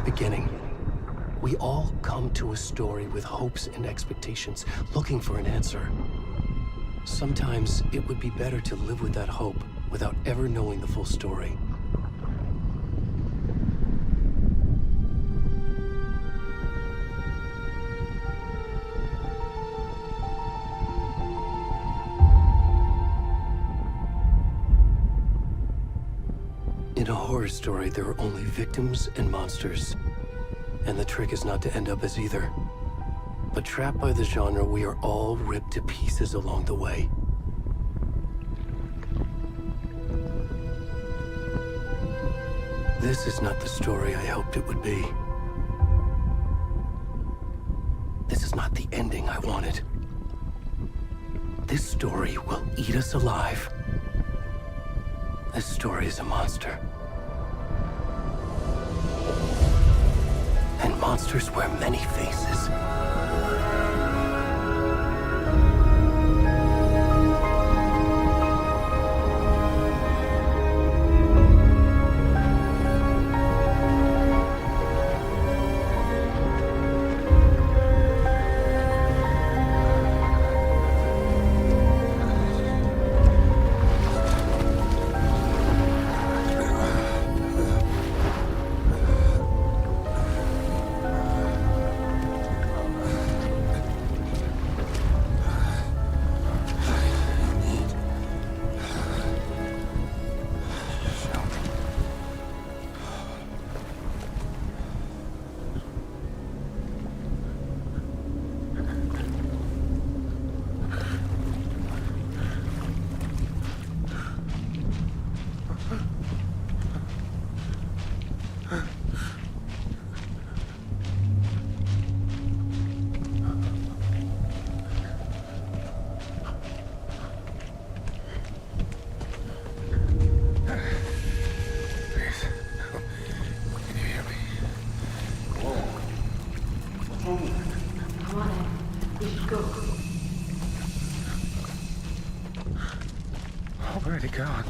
beginning. We all come to a story with hopes and expectations, looking for an answer. Sometimes it would be better to live with that hope without ever knowing the full story. In a horror story, there are only victims and monsters. And the trick is not to end up as either. But trapped by the genre, we are all ripped to pieces along the way. This is not the story I hoped it would be. This is not the ending I wanted. This story will eat us alive. This story is a monster. And monsters wear many faces. Already gone.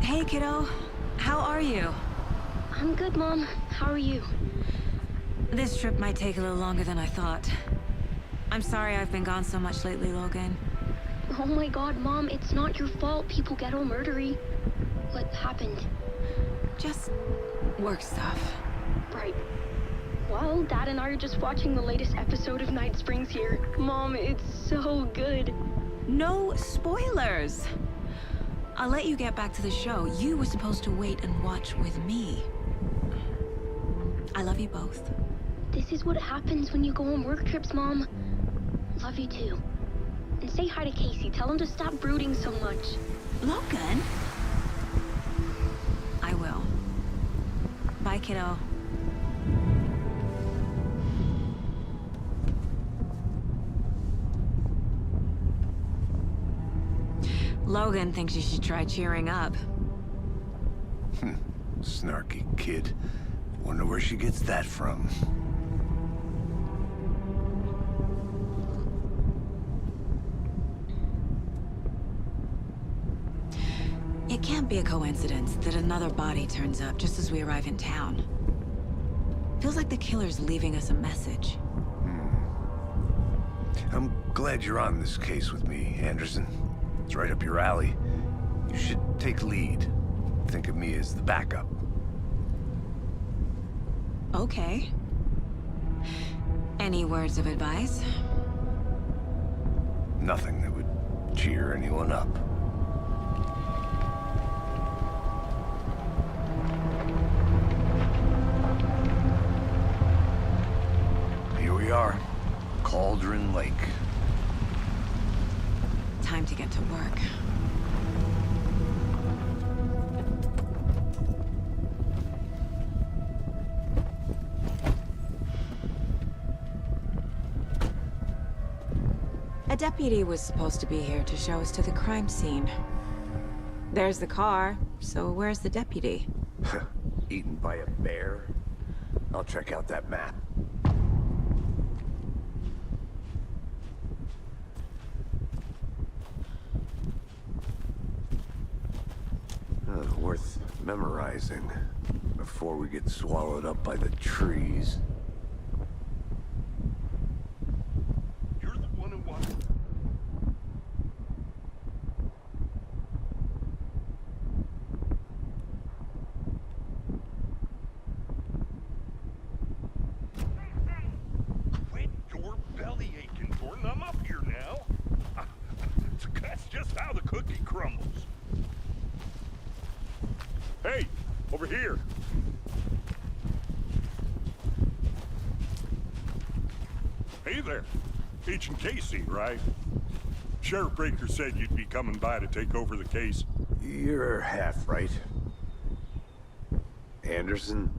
Hey, kiddo. How are you? I'm good, Mom. How are you? This trip might take a little longer than I thought. I'm sorry I've been gone so much lately, Logan. Oh my god, Mom, it's not your fault people get all murdery. What happened? Just work stuff. Right. Well, Dad and I are just watching the latest episode of Night Springs here. Mom, it's so good. No spoilers! I'll let you get back to the show. You were supposed to wait and watch with me. I love you both. This is what happens when you go on work trips, Mom. Love you too. And say hi to Casey. Tell him to stop brooding so much. Logan? I will. Bye, kiddo. Logan thinks you should try cheering up. Snarky kid. Wonder where she gets that from. It can't be a coincidence that another body turns up just as we arrive in town. Feels like the killer's leaving us a message. I'm glad you're on this case with me, Anderson. It's right up your alley. You should take lead. Think of me as the backup. Okay. Any words of advice? Nothing that would cheer anyone up. Here we are. Cauldron Lake. Time to get to work. A deputy was supposed to be here to show us to the crime scene. There's the car, so where's the deputy? Eaten by a bear? I'll check out that map. Worth memorizing before we get swallowed up by the trees. You're the one who wants. Quit your belly aching, Thornton. I'm up here now. That's just how the cookie crumbles. Hey, over here. Hey there. Agent Casey, right? Sheriff Breaker said you'd be coming by to take over the case. You're half right. Anderson?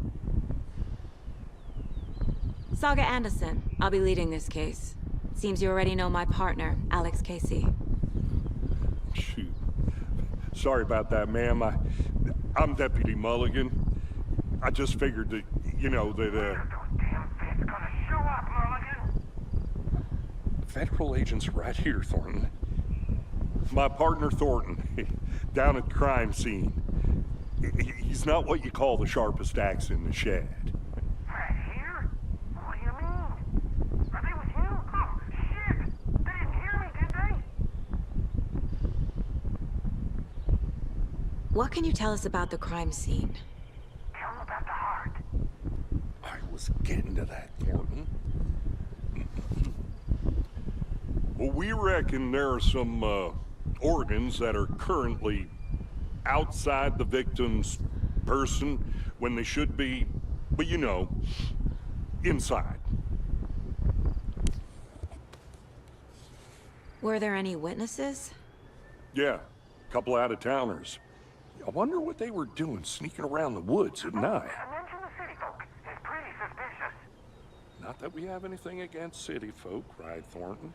Saga Anderson. I'll be leading this case. Seems you already know my partner, Alex Casey. Shoot. Sorry about that, ma'am. I'm Deputy Mulligan. I just figured that, you know, that, Federal agents right here, Thornton. My partner, Thornton, down at the crime scene. He's not what you call the sharpest axe in the shed. Right here? What do you mean? Are they with you? Oh, shit! They didn't hear me, did they? What can you tell us about the crime scene? Tell them about the heart. I was getting to that, Thornton. Well, we reckon there are some, organs that are currently outside the victim's person when they should be, but you know, inside. Were there any witnesses? Yeah, a couple out-of-towners. I wonder what they were doing sneaking around the woods at night. I mentioned the city folk. It's pretty suspicious. Not that we have anything against city folk, right, Thornton?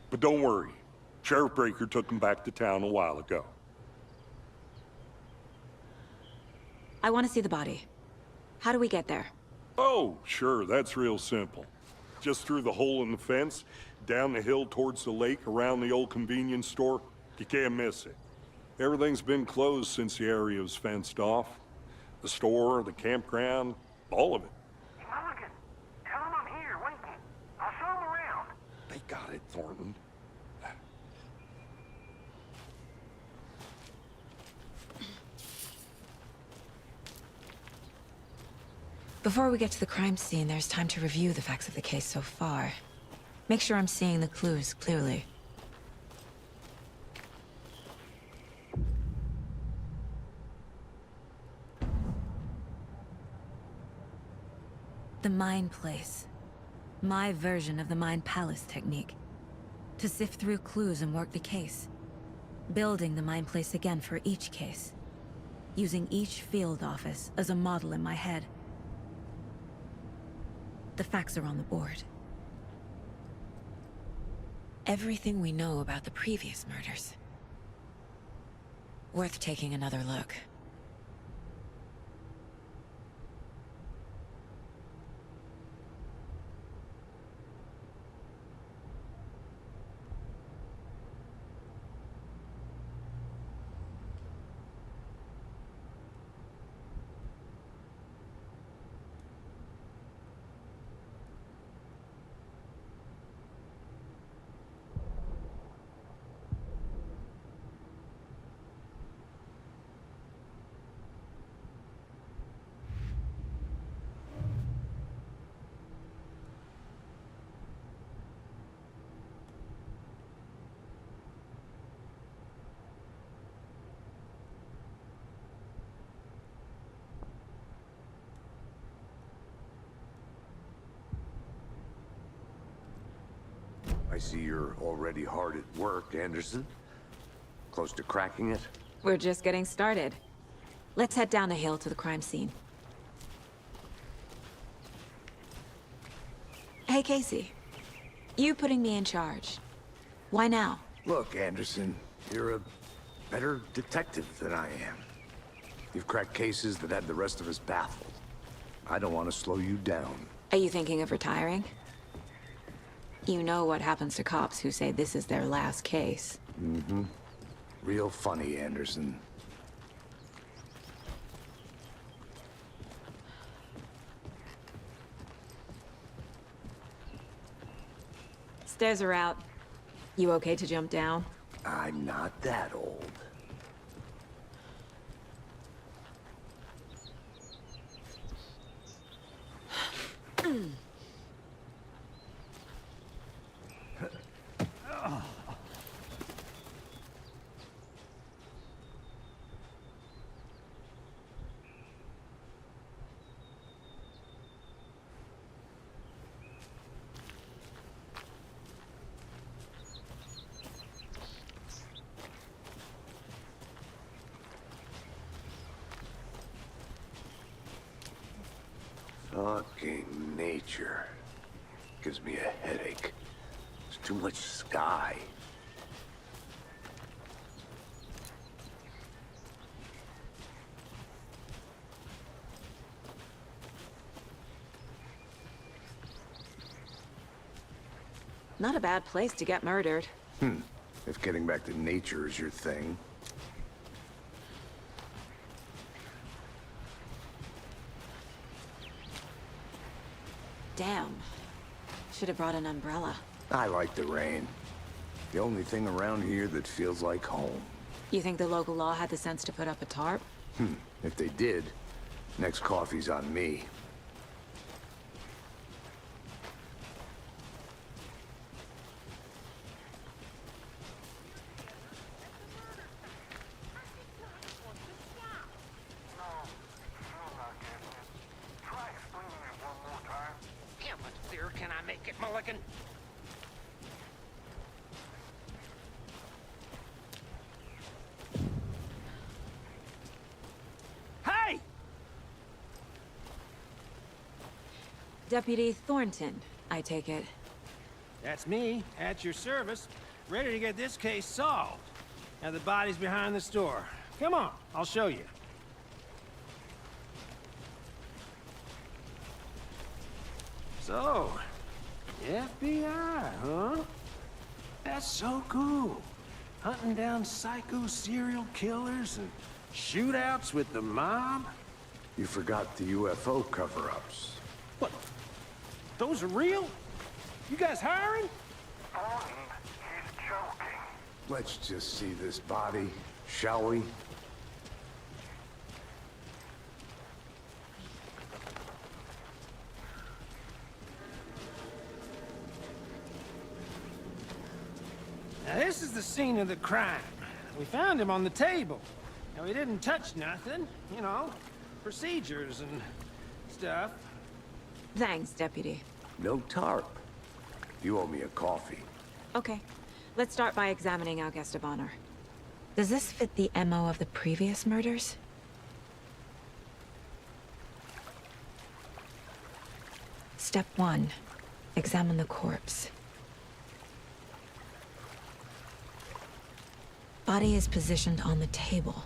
But don't worry. Sheriff Breaker took them back to town a while ago. I want to see the body. How do we get there? Oh, sure, that's real simple. Just through the hole in the fence, down the hill towards the lake, around the old convenience store. You can't miss it. Everything's been closed since the area was fenced off. The store, the campground, all of it. Mulligan, tell him I'm here waiting. I'll show him around. They got it, Thornton. Before we get to the crime scene, there's time to review the facts of the case so far. Make sure I'm seeing the clues clearly. The Mind Place. My version of the Mind Palace technique. To sift through clues and work the case. Building the Mind Place again for each case. Using each field office as a model in my head. The facts are on the board. Everything we know about the previous murders. Worth taking another look. I see you're already hard at work, Anderson. Close to cracking it? We're just getting started. Let's head down the hill to the crime scene. Hey, Casey. You putting me in charge. Why now? Look, Anderson, you're a better detective than I am. You've cracked cases that had the rest of us baffled. I don't want to slow you down. Are you thinking of retiring? You know what happens to cops who say this is their last case. Mm-hmm. Real funny, Anderson. Stairs are out. You okay to jump down? I'm not that old. Fucking nature. Gives me a headache. There's too much sky. Not a bad place to get murdered. If getting back to nature is your thing. Damn. Should have brought an umbrella. I like the rain. The only thing around here that feels like home. You think the local law had the sense to put up a tarp? If they did, next coffee's on me. Try explaining it one more time. How much clearer can I make it, Mulligan? Hey! Deputy Thornton, I take it. That's me, at your service, ready to get this case solved. Now the body's behind the store. Come on, I'll show you. So, FBI, huh? That's so cool. Hunting down psycho serial killers and shootouts with the mob? You forgot the UFO cover-ups. What? Those are real? You guys hiring? Thornton, he's joking. Let's just see this body, shall we? Now this is the scene of the crime. We found him on the table. Now he didn't touch nothing, you know, procedures and stuff. Thanks, Deputy. No tarp. You owe me a coffee. Okay, let's start by examining our guest of honor. Does this fit the MO of the previous murders? Step 1. Examine the corpse. Body is positioned on the table.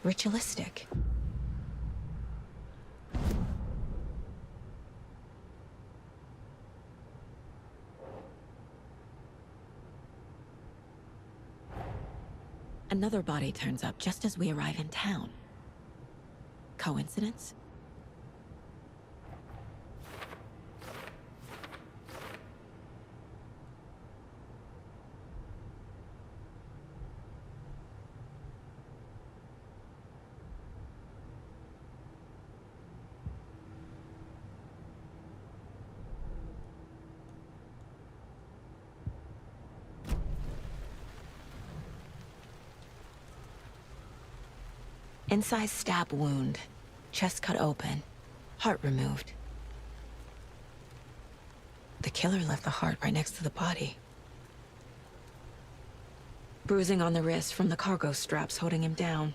Ritualistic. Another body turns up just as we arrive in town. Coincidence? Incised stab wound. Chest cut open. Heart removed. The killer left the heart right next to the body. Bruising on the wrist from the cargo straps holding him down.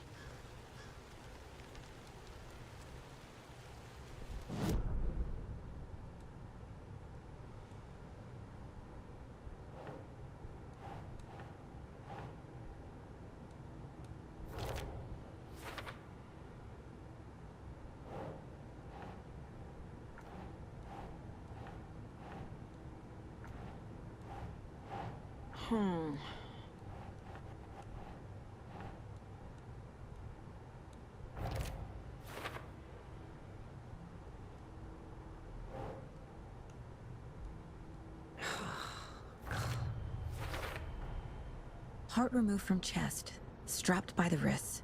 Heart removed from chest, strapped by the wrists.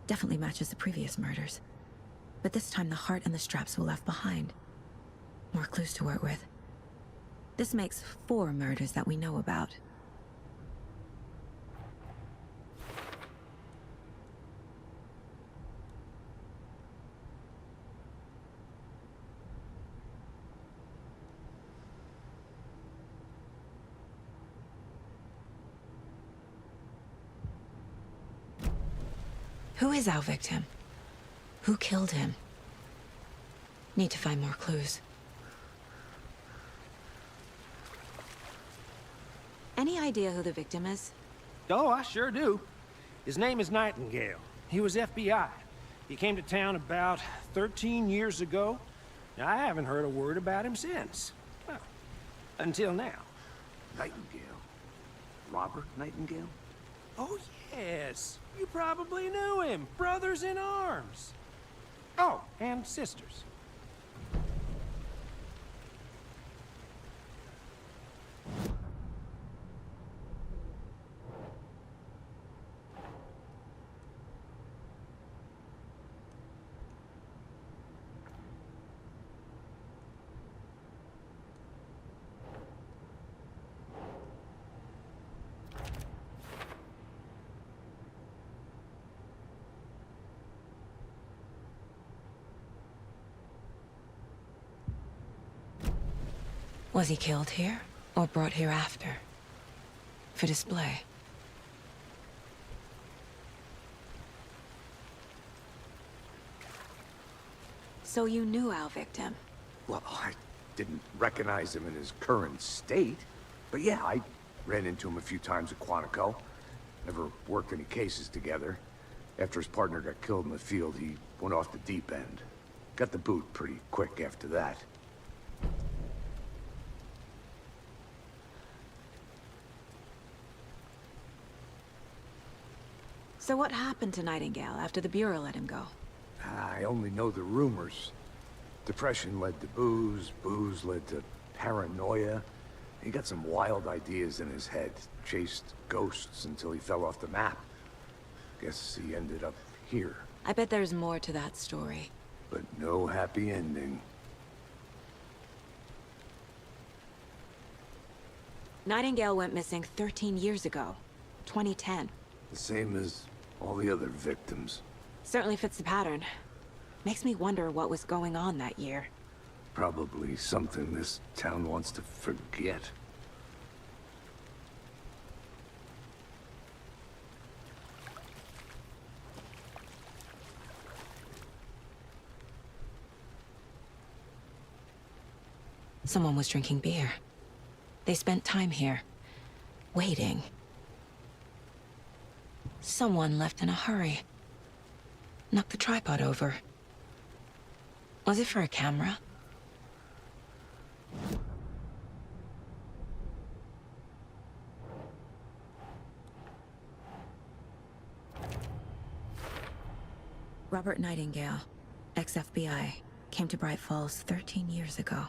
Definitely matches the previous murders. But this time the heart and the straps were left behind. More clues to work with. This makes 4 murders that we know about. Who is our victim? Who killed him? Need to find more clues. Any idea who the victim is? Oh, I sure do. His name is Nightingale. He was FBI. He came to town about 13 years ago. Now, I haven't heard a word about him since. Well, until now. Nightingale? Robert Nightingale? Oh, yes. You probably knew him. Brothers in arms. Oh, and sisters. Was he killed here, or brought here after? For display? So you knew our victim? Well, I didn't recognize him in his current state. But yeah, I ran into him a few times at Quantico. Never worked any cases together. After his partner got killed in the field, he went off the deep end. Got the boot pretty quick after that. So what happened to Nightingale after the Bureau let him go? I only know the rumors. Depression led to booze, booze led to paranoia. He got some wild ideas in his head, chased ghosts until he fell off the map. Guess he ended up here, I bet there's more to that story. but no happy ending. Nightingale went missing 13 years ago. 2010. The same as all the other victims. Certainly fits the pattern. Makes me wonder what was going on that year. Probably something this town wants to forget. Someone was drinking beer. They spent time here, waiting. Someone left in a hurry. Knocked the tripod over. Was it for a camera? Robert Nightingale, ex-FBI, came to Bright Falls 13 years ago.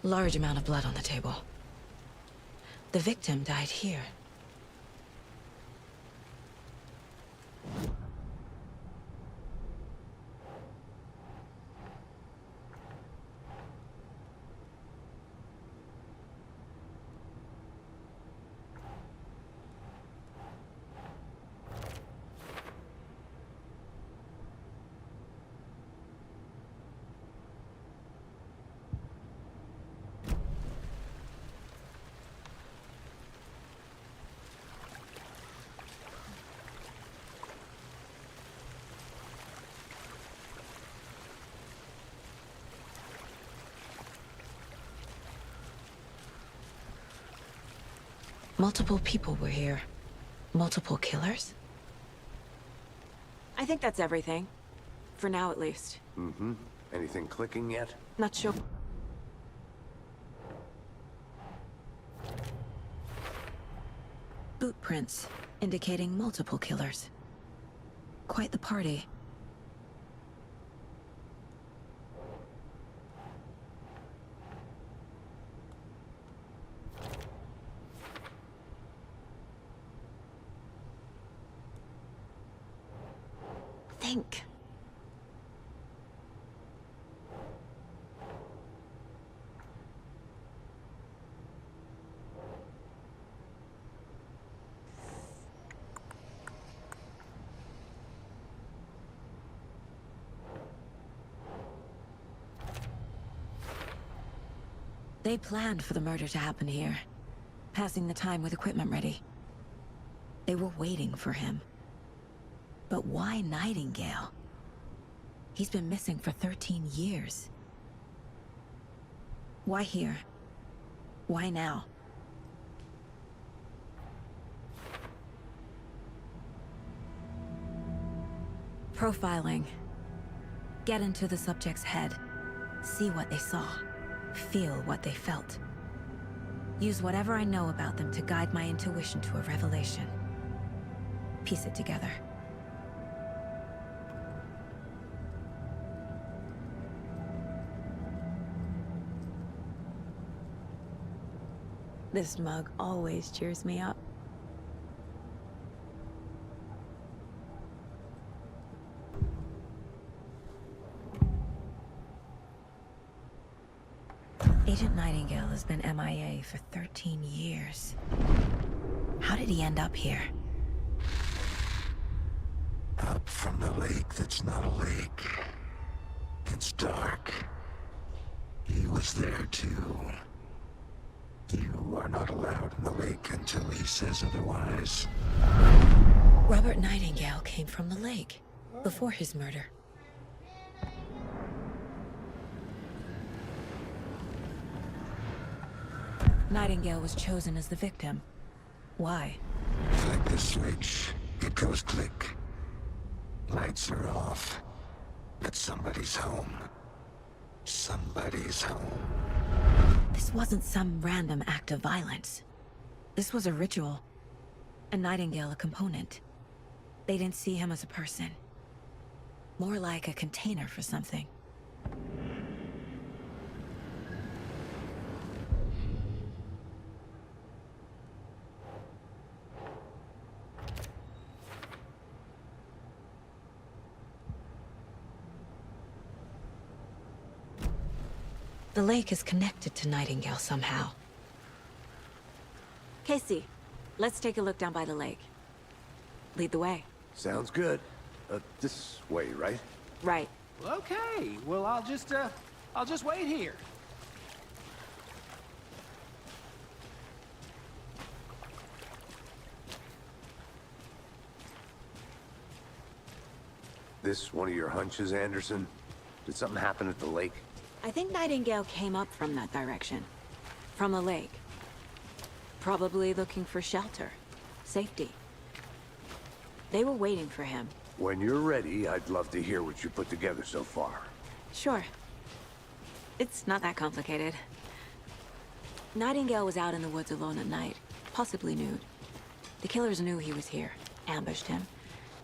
Large amount of blood on the table. The victim died here. Multiple people were here. Multiple killers? I think that's everything. For now, at least. Mm-hmm. Anything clicking yet? Not sure. Boot prints, indicating multiple killers. Quite the party. Think. They planned for the murder to happen here, passing the time with equipment ready. They were waiting for him. But why Nightingale? He's been missing for 13 years. Why here? Why now? Profiling. Get into the subject's head. See what they saw. Feel what they felt. Use whatever I know about them to guide my intuition to a revelation. Piece it together. This mug always cheers me up. Agent Nightingale has been MIA for 13 years. How did he end up here? Up from the lake that's not a lake. It's dark. He was there too. You are not allowed in the lake until he says otherwise. Robert Nightingale came from the lake before his murder. Nightingale was chosen as the victim. Why? Flick the switch. It goes click. Lights are off. But somebody's home. Somebody's home. This wasn't some random act of violence. This was a ritual. And Nightingale a component. They didn't see him as a person. More like a container for something. The lake is connected to Nightingale somehow. Casey, let's take a look down by the lake. Lead the way. Sounds good. This way, right? Right. Okay, well, I'll just wait here. This one of your hunches, Anderson? Did something happen at the lake? I think Nightingale came up from that direction. From the lake. Probably looking for shelter. Safety. They were waiting for him. When you're ready, I'd love to hear what you put together so far. Sure. It's not that complicated. Nightingale was out in the woods alone at night, possibly nude. The killers knew he was here, ambushed him,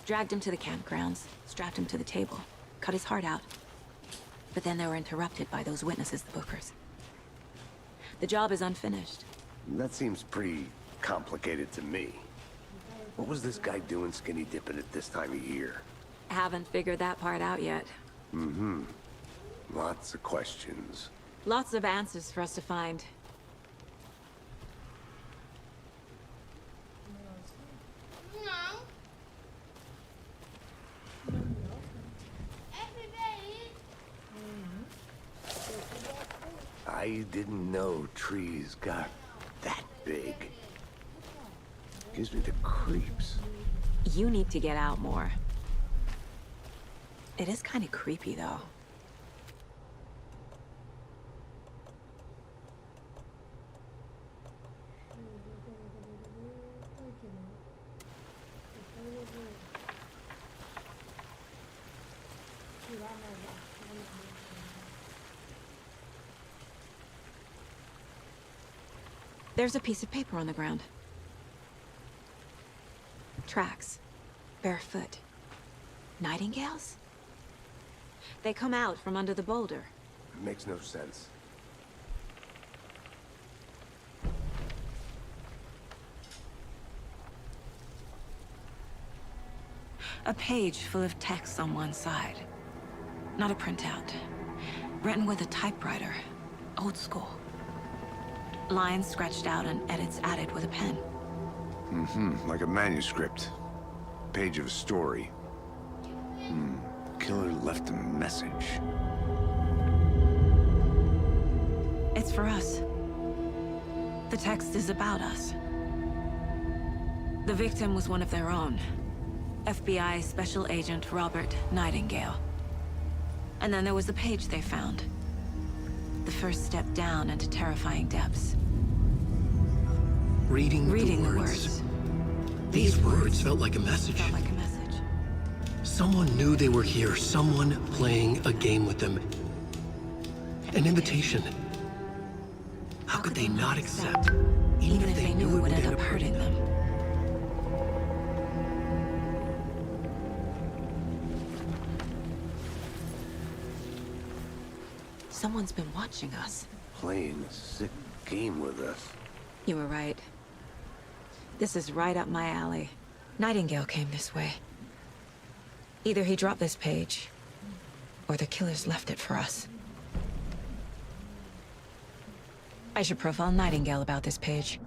dragged him to the campgrounds, strapped him to the table, cut his heart out. But then they were interrupted by those witnesses, the Bookers. The job is unfinished. That seems pretty complicated to me. What was this guy doing skinny dipping at this time of year? Haven't figured that part out yet. Mm-hmm. Lots of questions. Lots of answers for us to find. I didn't know trees got that big. Gives me the creeps. You need to get out more. It is kind of creepy, though. There's a piece of paper on the ground. Tracks. Barefoot. Nightingales? They come out from under the boulder. It makes no sense. A page full of text on one side. Not a printout. Written with a typewriter. Old school. Lines scratched out and edits added with a pen. Mm-hmm. Like a manuscript. Page of a story. The killer left a message. It's for us. The text is about us. The victim was one of their own. FBI Special Agent Robert Nightingale. And then there was the page they found. The first step down into terrifying depths. Reading the words. words. These words felt like a message. Felt like a message. Someone knew they were here, someone playing a game with them. An invitation. How could they not accept, even if they knew it would end up hurting them? Someone's been watching us. Playing a sick game with us. You were right. This is right up my alley. Nightingale came this way. Either he dropped this page, or the killers left it for us. I should profile Nightingale about this page.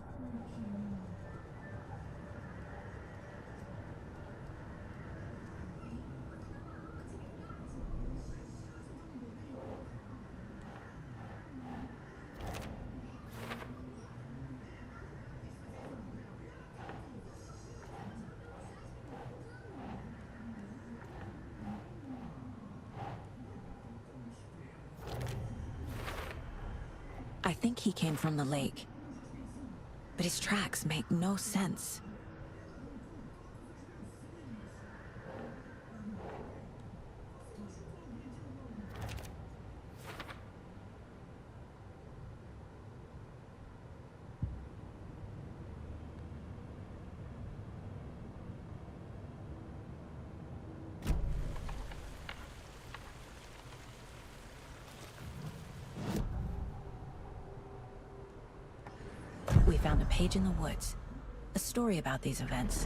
think he came from the lake. But his tracks make no sense. We found a page in the woods. A story about these events.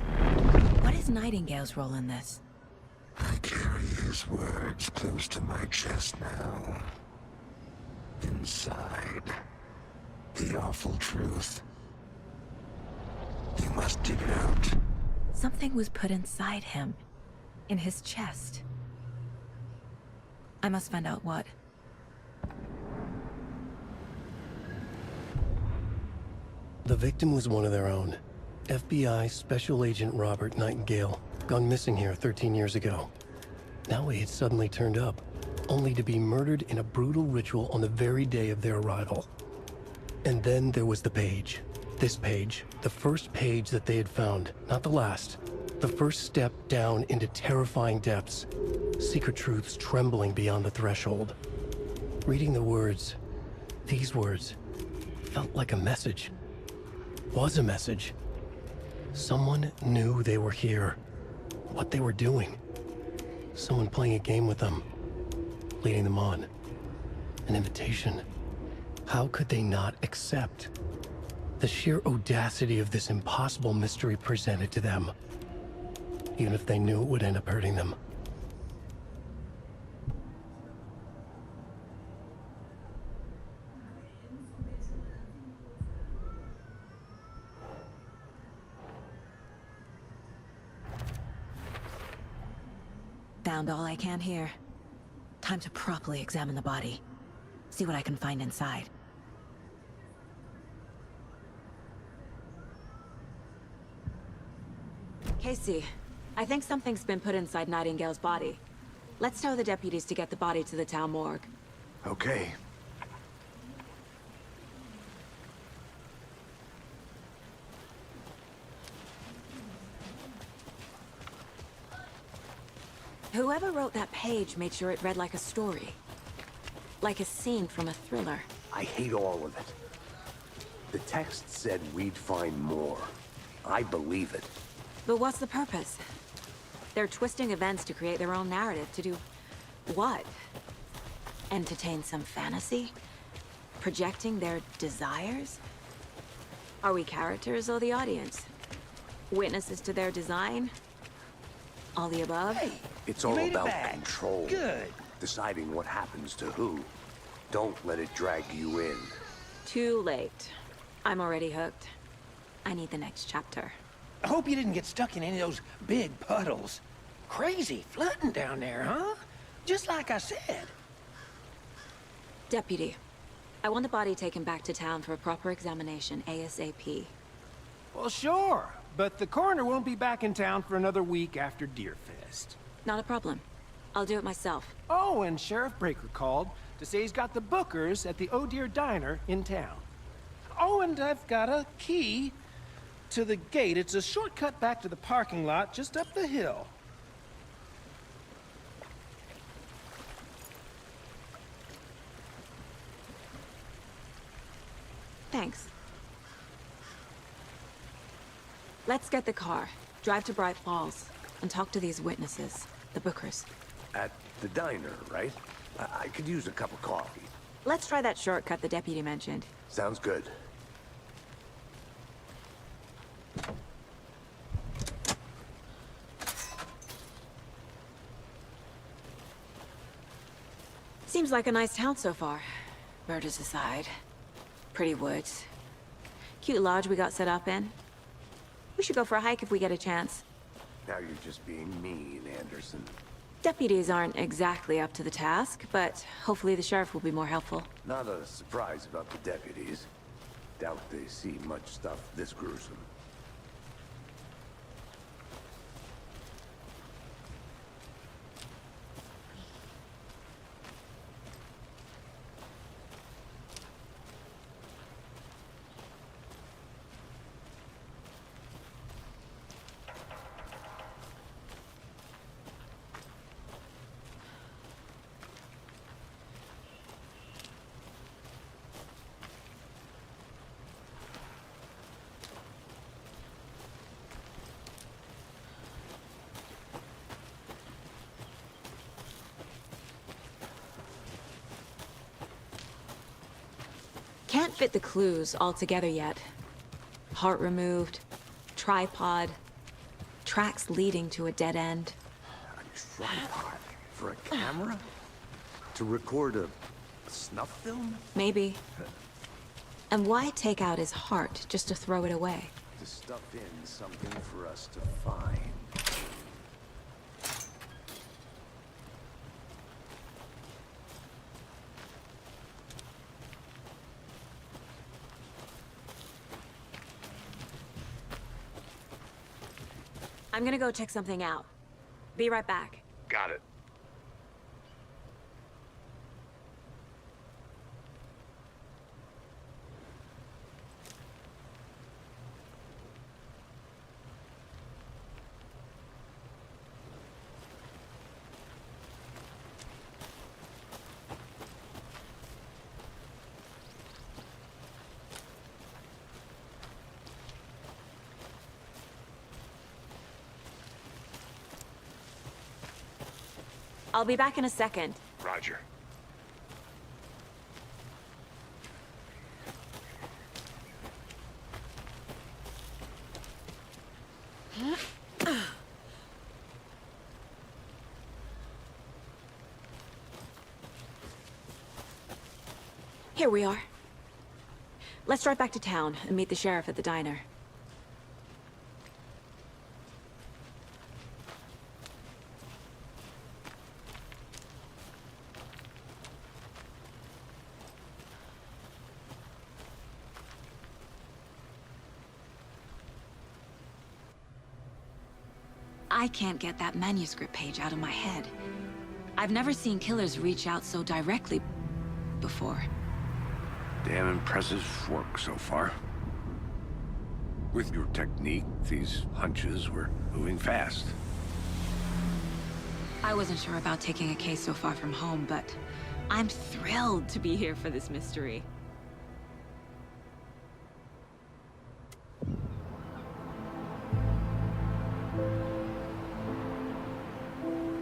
What is Nightingale's role in this? I carry his words close to my chest now. Inside, the awful truth. You must dig it out. Something was put inside him. In his chest. I must find out what. The victim was one of their own. FBI Special Agent Robert Nightingale, gone missing here 13 years ago. Now he had suddenly turned up, only to be murdered in a brutal ritual on the very day of their arrival. And then there was the page. This page, the first page that they had found, not the last. The first step down into terrifying depths. Secret truths trembling beyond the threshold. Reading the words, these words, felt like a message. Was a message. Someone knew they were here. What they were doing. Someone playing a game with them. Leading them on. An invitation. How could they not accept? The sheer audacity of this impossible mystery presented to them. Even if they knew it would end up hurting them. Found all I can here. Time to properly examine the body. See what I can find inside. Casey, I think something's been put inside Nightingale's body. Let's tell the deputies to get the body to the town morgue. Okay. Whoever wrote that page made sure it read like a story. Like a scene from a thriller. I hate all of it. The text said we'd find more. I believe it. But what's the purpose? They're twisting events to create their own narrative. To do what? Entertain some fantasy? Projecting their desires? Are we characters or the audience? Witnesses to their design? All the above? Hey, It's you all made it about back. control. Good. Deciding what happens to who. Don't let it drag you in. Too late. I'm already hooked. I need the next chapter. I hope you didn't get stuck in any of those big puddles. Crazy flooding down there, huh? Just like I said. Deputy, I want the body taken back to town for a proper examination ASAP. Well, sure. But the coroner won't be back in town for another week after Deerfest. Not a problem. I'll do it myself. Oh, and Sheriff Breaker called to say he's got the Bookers at the Oh Dear Diner in town. Oh, and I've got a key to the gate. It's a shortcut back to the parking lot just up the hill. Thanks. Let's get the car, drive to Bright Falls, and talk to these witnesses, the Bookers. At the diner, right? I could use a cup of coffee. Let's try that shortcut the deputy mentioned. Sounds good. Seems like a nice town so far. Murders aside. Pretty woods. Cute lodge we got set up in. We should go for a hike if we get a chance. Now you're just being mean, Anderson. Deputies aren't exactly up to the task, but hopefully the sheriff will be more helpful. Not a surprise about the deputies. Doubt they see much stuff this gruesome. fit the clues all together yet. Heart removed, tripod, tracks leading to a dead end. A tripod? For a camera? To record a snuff film? Maybe. And why take out his heart just to throw it away? To stuff in something for us to find. I'm gonna go check something out. Be right back. Got it. I'll be back in a second. Roger. Here we are. Let's drive back to town and meet the sheriff at the diner. I can't get that manuscript page out of my head. I've never seen killers reach out so directly before. Damn impressive work so far. With your technique, these hunches were moving fast. I wasn't sure about taking a case so far from home, but I'm thrilled to be here for this mystery.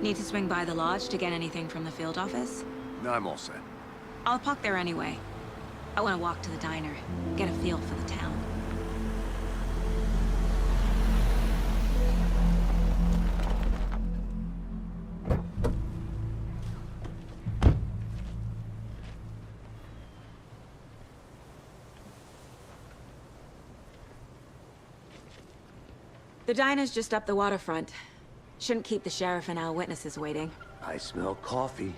Need to swing by the lodge to get anything from the field office? No, I'm all set. I'll park there anyway. I want to walk to the diner, get a feel for the town. The diner's just up the waterfront. Shouldn't keep the sheriff and our witnesses waiting. I smell coffee.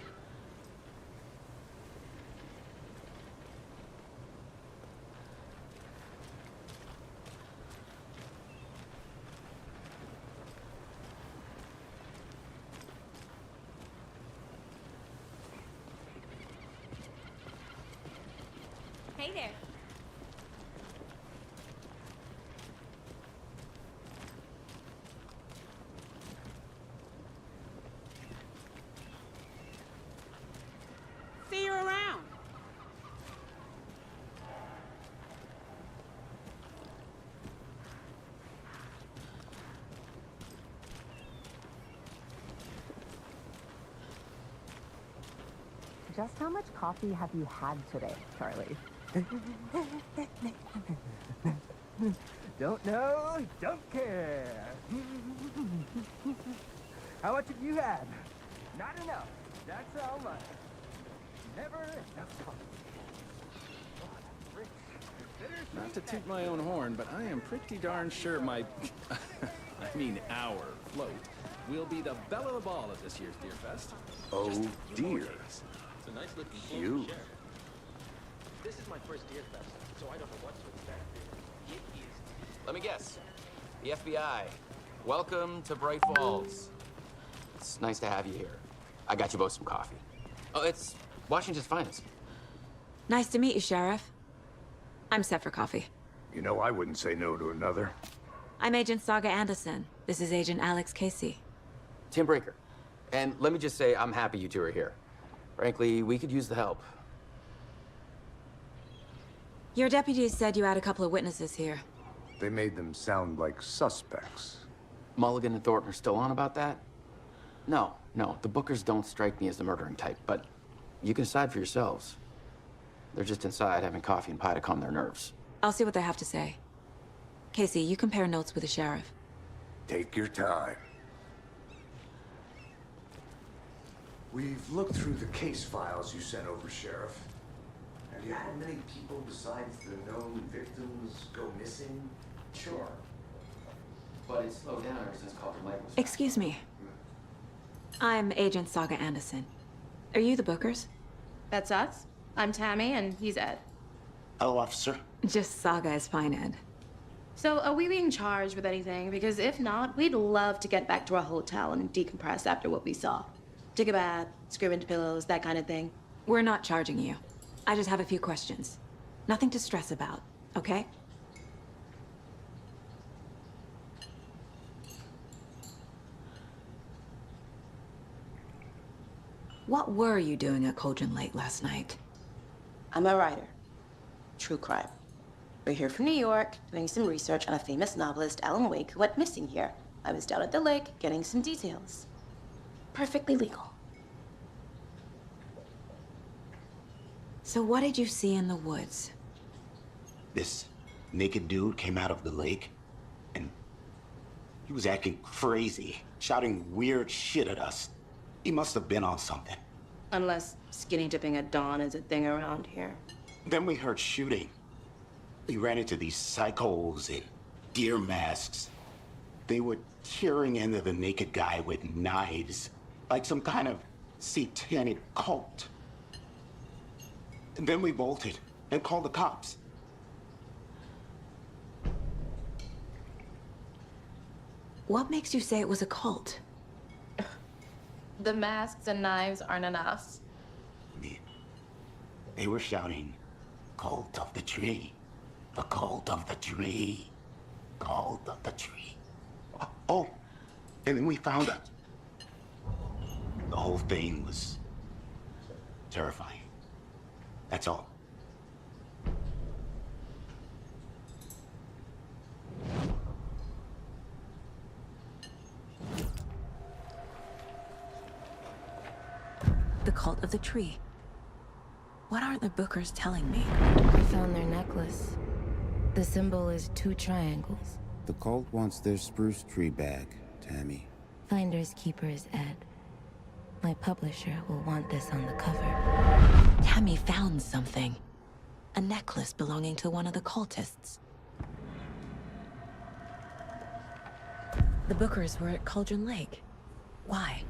Hey there. See you around. Just how much coffee have you had today, Charlie? Don't know, don't care. How much have you had? Not enough. That's how much. Never enough coffee. Not to toot my own horn, but I am pretty darn sure my... I mean our float will be the belle of the ball at this year's Deer Fest. Oh, dear. It's a nice looking Cute. This is my first Deer Fest, so I don't know what to expect. It is. Let me guess. The FBI. Welcome to Bright Falls. It's nice to have you here. I got you both some coffee. Oh, it's Washington's finest. Nice to meet you, Sheriff. I'm set for coffee. You know, I wouldn't say no to another. I'm Agent Saga Anderson. This is Agent Alex Casey. Tim Breaker. And let me just say, I'm happy you two are here. Frankly, we could use the help. Your deputies said you had a couple of witnesses here. They made them sound like suspects. Mulligan and Thornton are still on about that? No, the Bookers don't strike me as the murdering type, but you can decide for yourselves. They're just inside having coffee and pie to calm their nerves. I'll see what they have to say. Casey, you compare notes with the sheriff. Take your time. We've looked through the case files you sent over, Sheriff. Have you had many people besides the known victims go missing? Sure. But it's slowed down ever since Cauldron Lake was found. Excuse me. I'm Agent Saga Anderson. Are you the Bookers? That's us. I'm Tammy, and he's Ed. Hello, officer. Just Saga is fine, Ed. So, are we being charged with anything? Because if not, we'd love to get back to our hotel and decompress after what we saw. Take a bath, scream into pillows, that kind of thing. We're not charging you. I just have a few questions. Nothing to stress about, okay? What were you doing at Cauldron Lake last night? I'm a writer. True crime. We're here from New York, doing some research on a famous novelist, Alan Wake, who went missing here. I was down at the lake, getting some details. Perfectly legal. So what did you see in the woods? This naked dude came out of the lake, and he was acting crazy, shouting weird shit at us. He must have been on something. Unless skinny dipping at dawn is a thing around here. Then we heard shooting. We ran into these psychos in deer masks. They were tearing into the naked guy with knives, like some kind of satanic cult. And then we bolted and called the cops. What makes you say it was a cult? The masks and knives aren't enough. They were shouting, "Cult of the tree, the cult of the tree, cult of the tree." Oh, and then we found out. The whole thing was terrifying. That's all. The cult of the tree. What aren't the Bookers telling me? I found their necklace. The symbol is 2 triangles. The cult wants their spruce tree back, Tammy. Finders keepers, Ed. My publisher will want this on the cover. Tammy found something. A necklace belonging to one of the cultists. The Bookers were at Cauldron Lake. Why?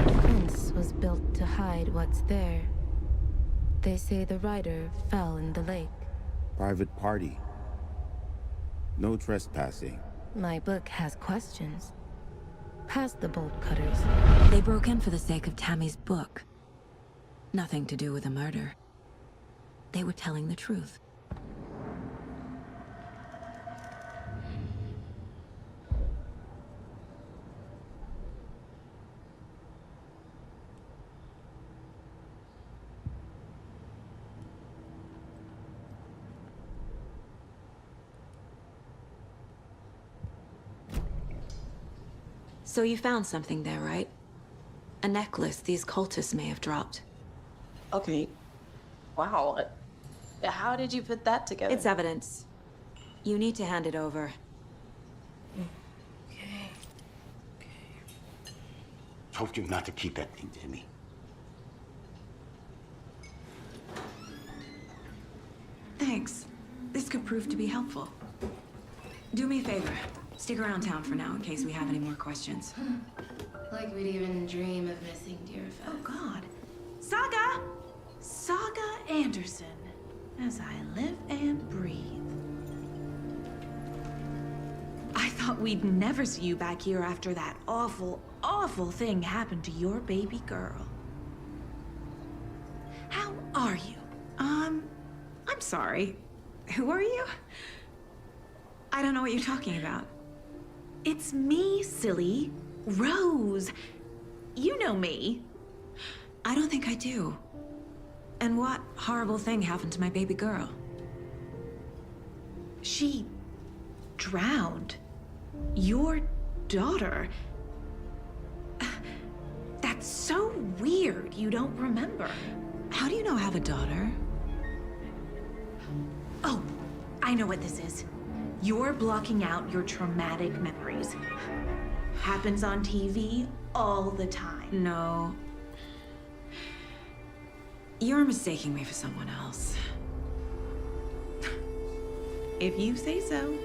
The fence was built to hide what's there. They say the writer fell in the lake. Private party. No trespassing. My book has questions. Past the bolt cutters. They broke in for the sake of Tammy's book. Nothing to do with a murder. They were telling the truth. So you found something there, right? A necklace these cultists may have dropped. Okay. Wow. How did you put that together? It's evidence. You need to hand it over. Okay. Told you not to keep that thing to me. Thanks. This could prove to be helpful. Do me a favor. Stick around town for now in case we have any more questions. Like we'd even dream of missing dear Fez. Oh, God. Saga! Saga Anderson. As I live and breathe. I thought we'd never see you back here after that awful, awful thing happened to your baby girl. How are you? I'm sorry. Who are you? I don't know what you're talking about. It's me, silly. Rose. You know me. I don't think I do. And what horrible thing happened to my baby girl? She drowned. Your daughter. That's so weird you don't remember. How do you know I have a daughter? Oh, I know what this is. You're blocking out your traumatic memories. Happens on TV all the time. No. You're mistaking me for someone else. If you say so.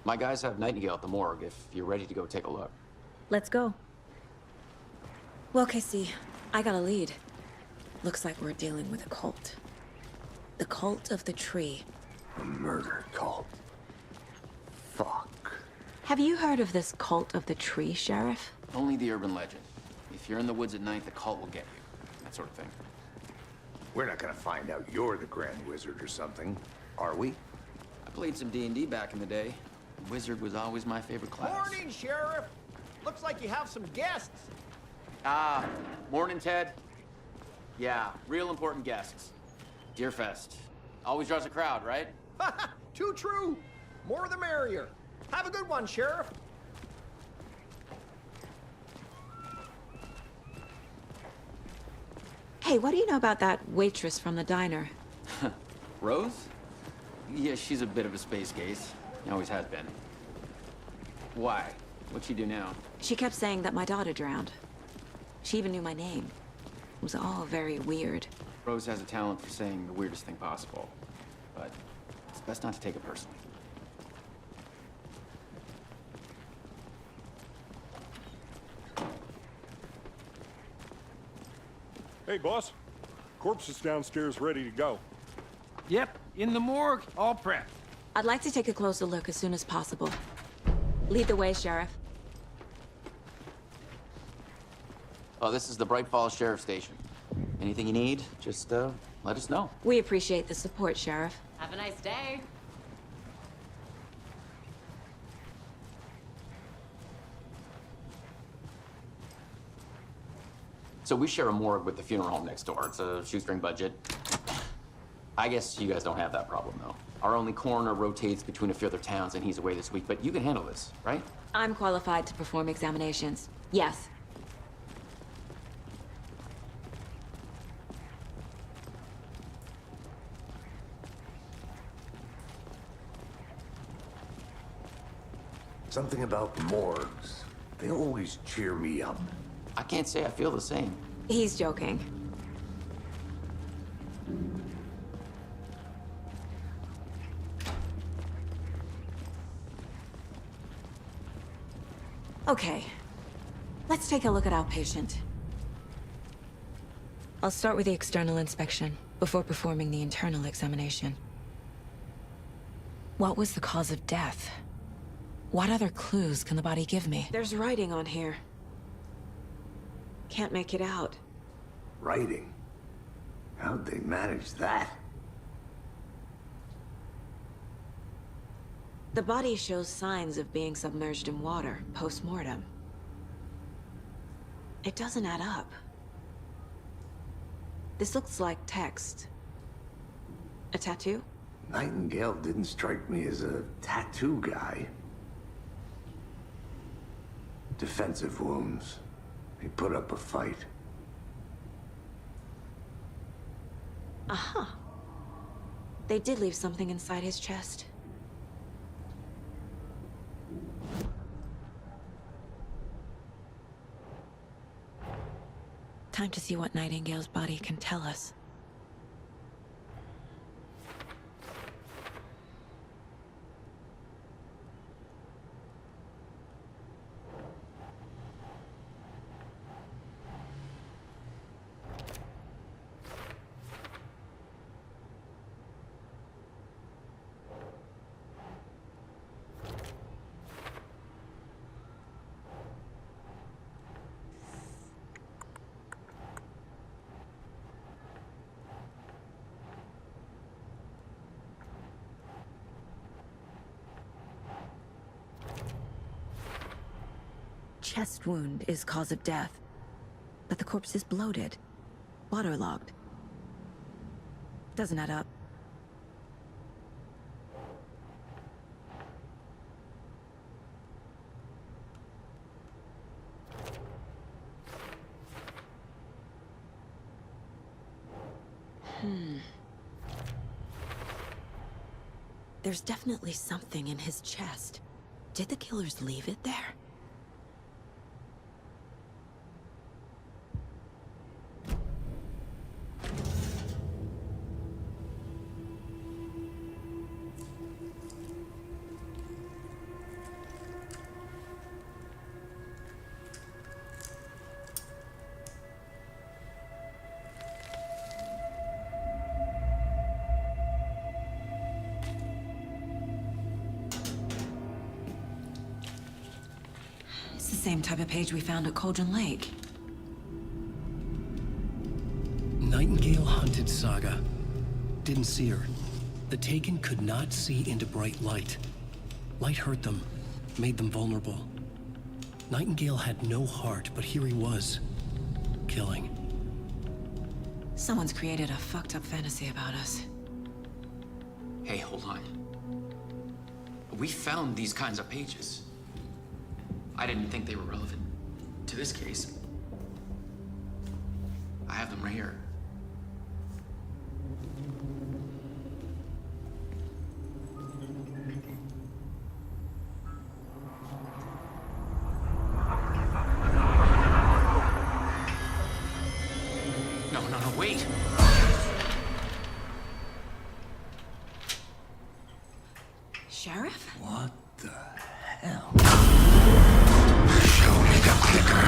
My guys have Nightingale at the morgue if you're ready to go take a look. Let's go. Well, Casey, I got a lead. Looks like we're dealing with a cult. The cult of the tree. A murder cult. Fuck. Have you heard of this cult of the tree, Sheriff? Only the urban legend. If you're in the woods at night, the cult will get you. That sort of thing. We're not gonna find out you're the Grand Wizard or something, are we? I played some D&D back in the day. Wizard was always my favorite class. Morning, Sheriff. Looks like you have some guests. Ah, morning, Ted. Yeah, real important guests. Deerfest. Always draws a crowd, right? Too true. More the merrier. Have a good one, Sheriff. Hey, what do you know about that waitress from the diner? Rose? Yeah, she's a bit of a space case. Always has been. Why? What'd she do now? She kept saying that my daughter drowned. She even knew my name. It was all very weird. Rose has a talent for saying the weirdest thing possible. But it's best not to take it personally. Hey, boss. Corpse is downstairs ready to go. Yep, in the morgue, all prepped. I'd like to take a closer look as soon as possible. Lead the way, Sheriff. Oh, this is the Bright Falls Sheriff Station. Anything you need, just let us know. We appreciate the support, Sheriff. Have a nice day. So we share a morgue with the funeral home next door. It's a shoestring budget. I guess you guys don't have that problem, though. Our only coroner rotates between a few other towns, and he's away this week, but you can handle this, right? I'm qualified to perform examinations. Yes. Something about morgues. They always cheer me up. I can't say I feel the same. He's joking. Okay, let's take a look at our patient. I'll start with the external inspection before performing the internal examination. What was the cause of death? What other clues can the body give me? There's writing on here. Can't make it out. Writing? How'd they manage that? The body shows signs of being submerged in water, post-mortem. It doesn't add up. This looks like text. A tattoo? Nightingale didn't strike me as a tattoo guy. Defensive wounds. He put up a fight. Aha. They did leave something inside his chest. Time to see what Nightingale's body can tell us. chest wound is cause of death, but the corpse is bloated, waterlogged. Doesn't add up. There's definitely something in his chest. Did the killers leave it there? It's the same type of page we found at Cauldron Lake. Nightingale hunted Saga. Didn't see her. The Taken could not see into bright light. Light hurt them, made them vulnerable. Nightingale had no heart, but here he was, killing. Someone's created a fucked up fantasy about us. Hey, hold on. We found these kinds of pages. I didn't think they were relevant to this case. I have them right here. No, wait! Sheriff? What the hell? Show me the clicker.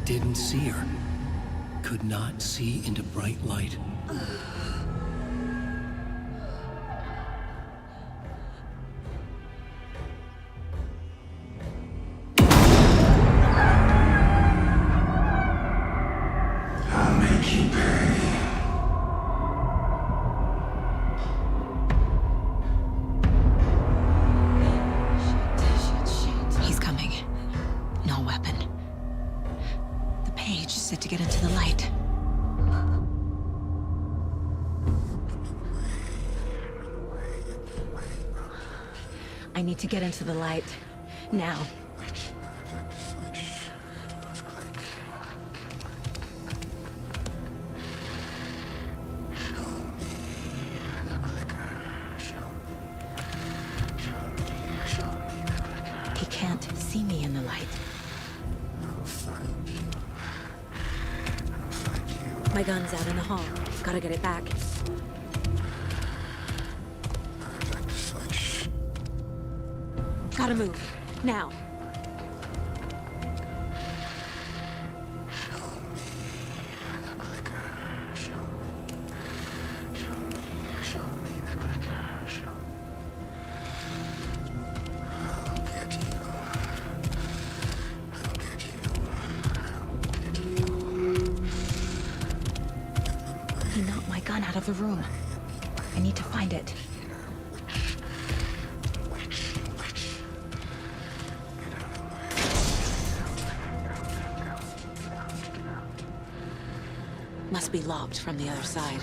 Didn't see her. Could not see into bright light. I'll make you pay. He's coming. No weapon. The page is set to get into the light. I need to get into the light. Now. He can't see me in the light. My gun's out in the hall. Gotta get it back. Gotta move. Now. He knocked my gun out of the room. I need to find it. Must be locked from the other side.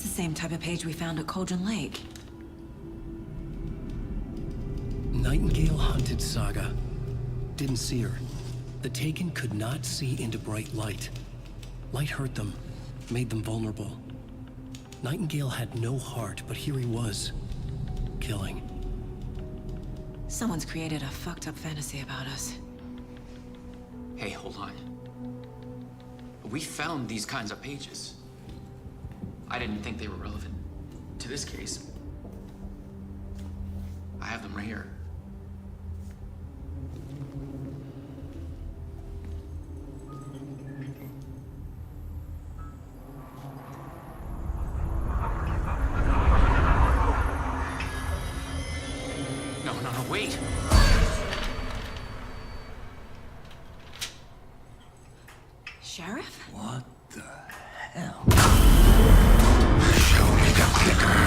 the same type of page we found at Cauldron Lake. Nightingale hunted Saga. Didn't see her. The Taken could not see into bright light. Light hurt them, made them vulnerable. Nightingale had no heart, but here he was, killing. Someone's created a fucked up fantasy about us. Hey, hold on. We found these kinds of pages. I didn't think they were relevant to this case. I have them right here. No, wait! Sheriff? What the hell? Show me the clicker.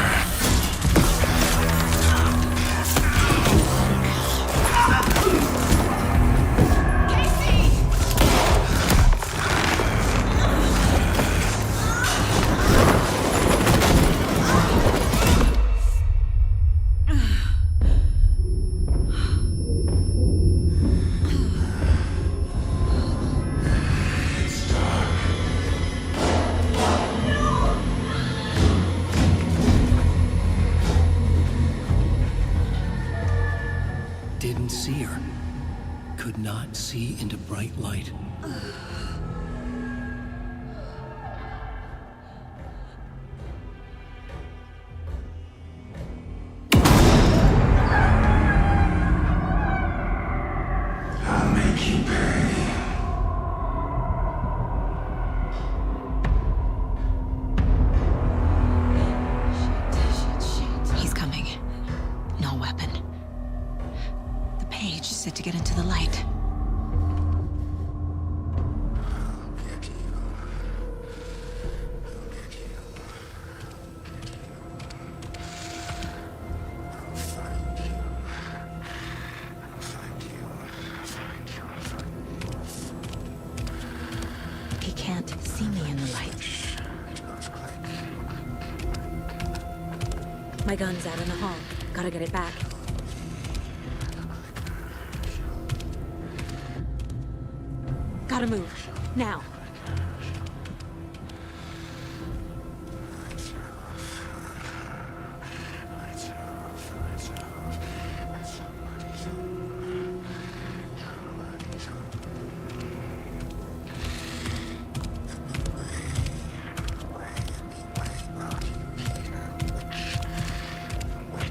Didn't see her. Could not see into bright light. I'll make you pay. He's coming. No weapon. The page is set to get into the light. He can't see me in the light. My gun's out in the hall. Gotta get it back. Gotta move. Now.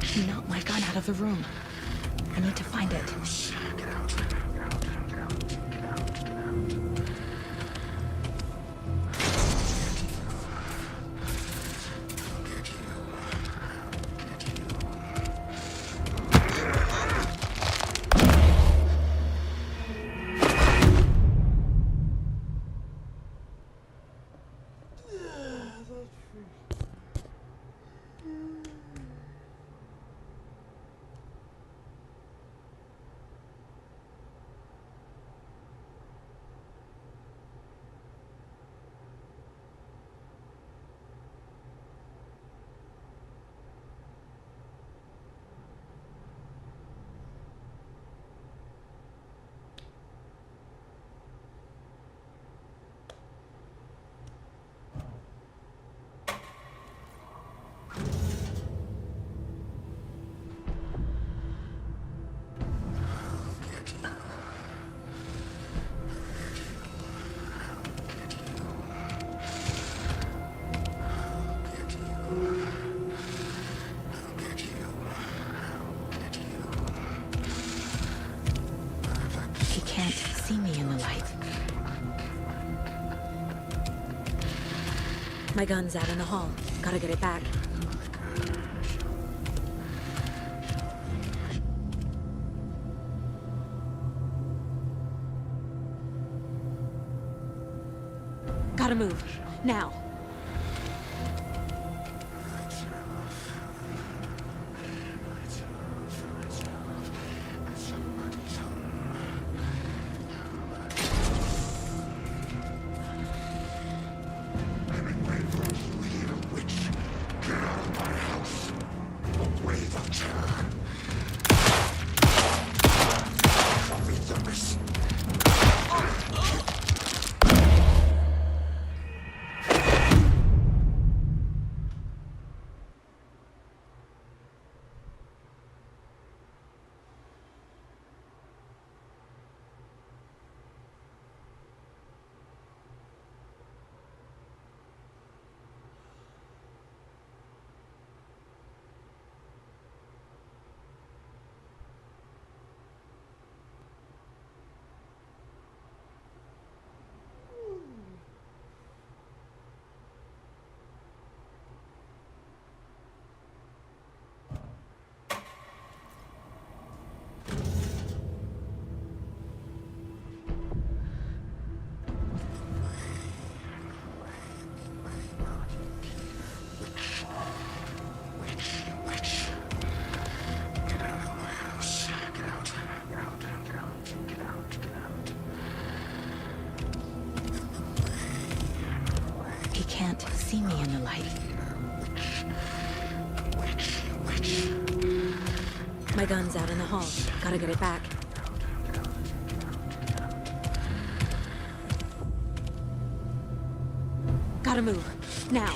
He knocked my gun out of the room. I need to find it. He can't see me in the light. My gun's out in the hall. Gotta get it back. Gotta move. Now. He can't see me in the light. My gun's out in the hall. Gotta get it back. Gotta move. Now.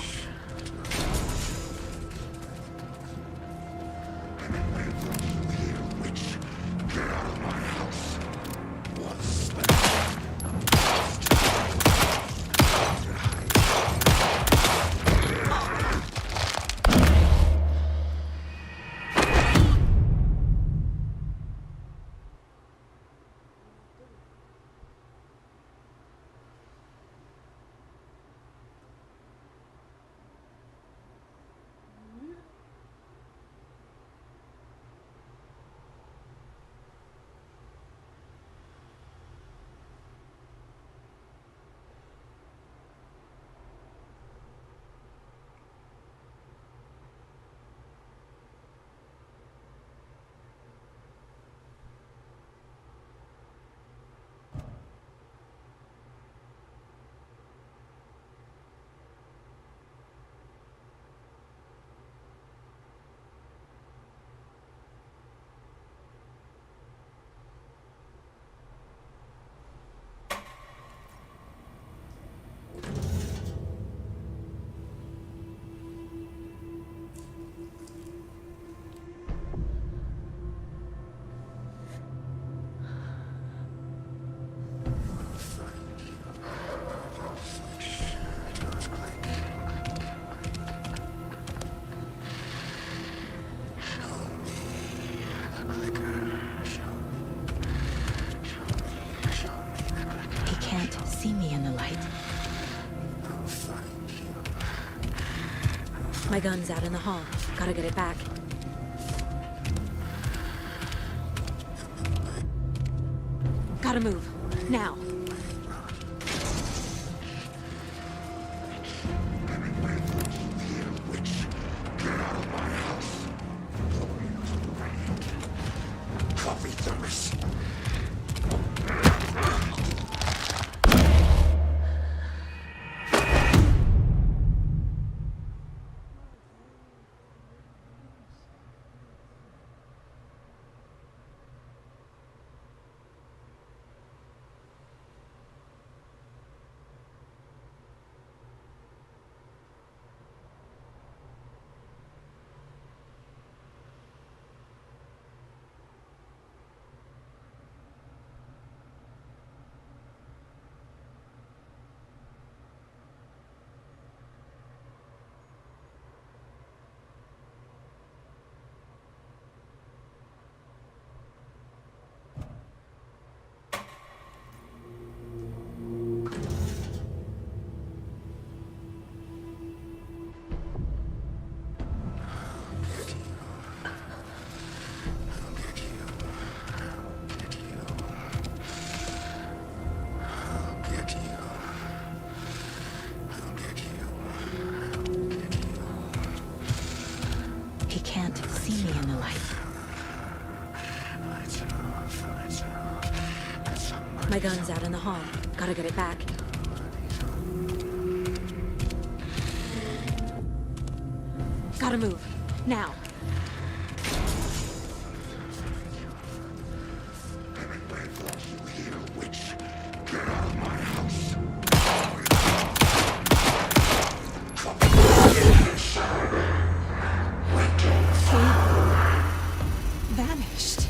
See me in the light. My gun's out in the hall. Gotta get it back. Gotta move. Now. My gun's out in the hall. Gotta get it back. Gotta move. Now. Vanished.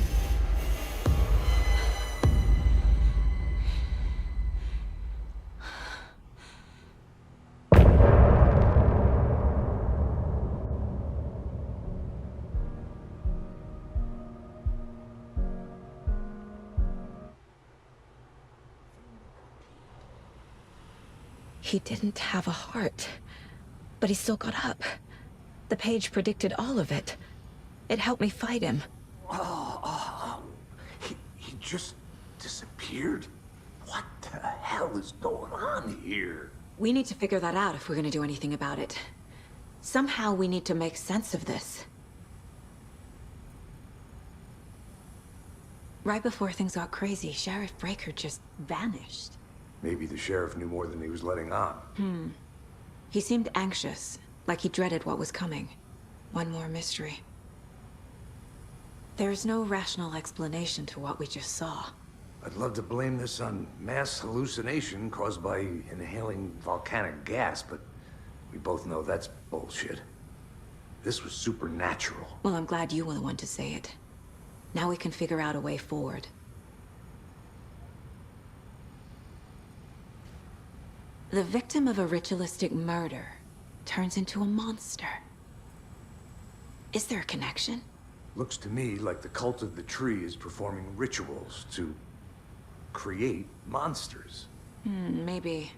He didn't have a heart, but he still got up. The page predicted all of it. It helped me fight him. He just disappeared? What the hell is going on here? We need to figure that out if we're gonna do anything about it. Somehow we need to make sense of this. Right before things got crazy, Sheriff Breaker just vanished. Maybe the sheriff knew more than he was letting on. He seemed anxious, like he dreaded what was coming. One more mystery. There's no rational explanation to what we just saw. I'd love to blame this on mass hallucination caused by inhaling volcanic gas, but we both know that's bullshit. This was supernatural. Well, I'm glad you were the one to say it. Now we can figure out a way forward. The victim of a ritualistic murder turns into a monster. Is there a connection? Looks to me like the cult of the tree is performing rituals to create monsters. Maybe.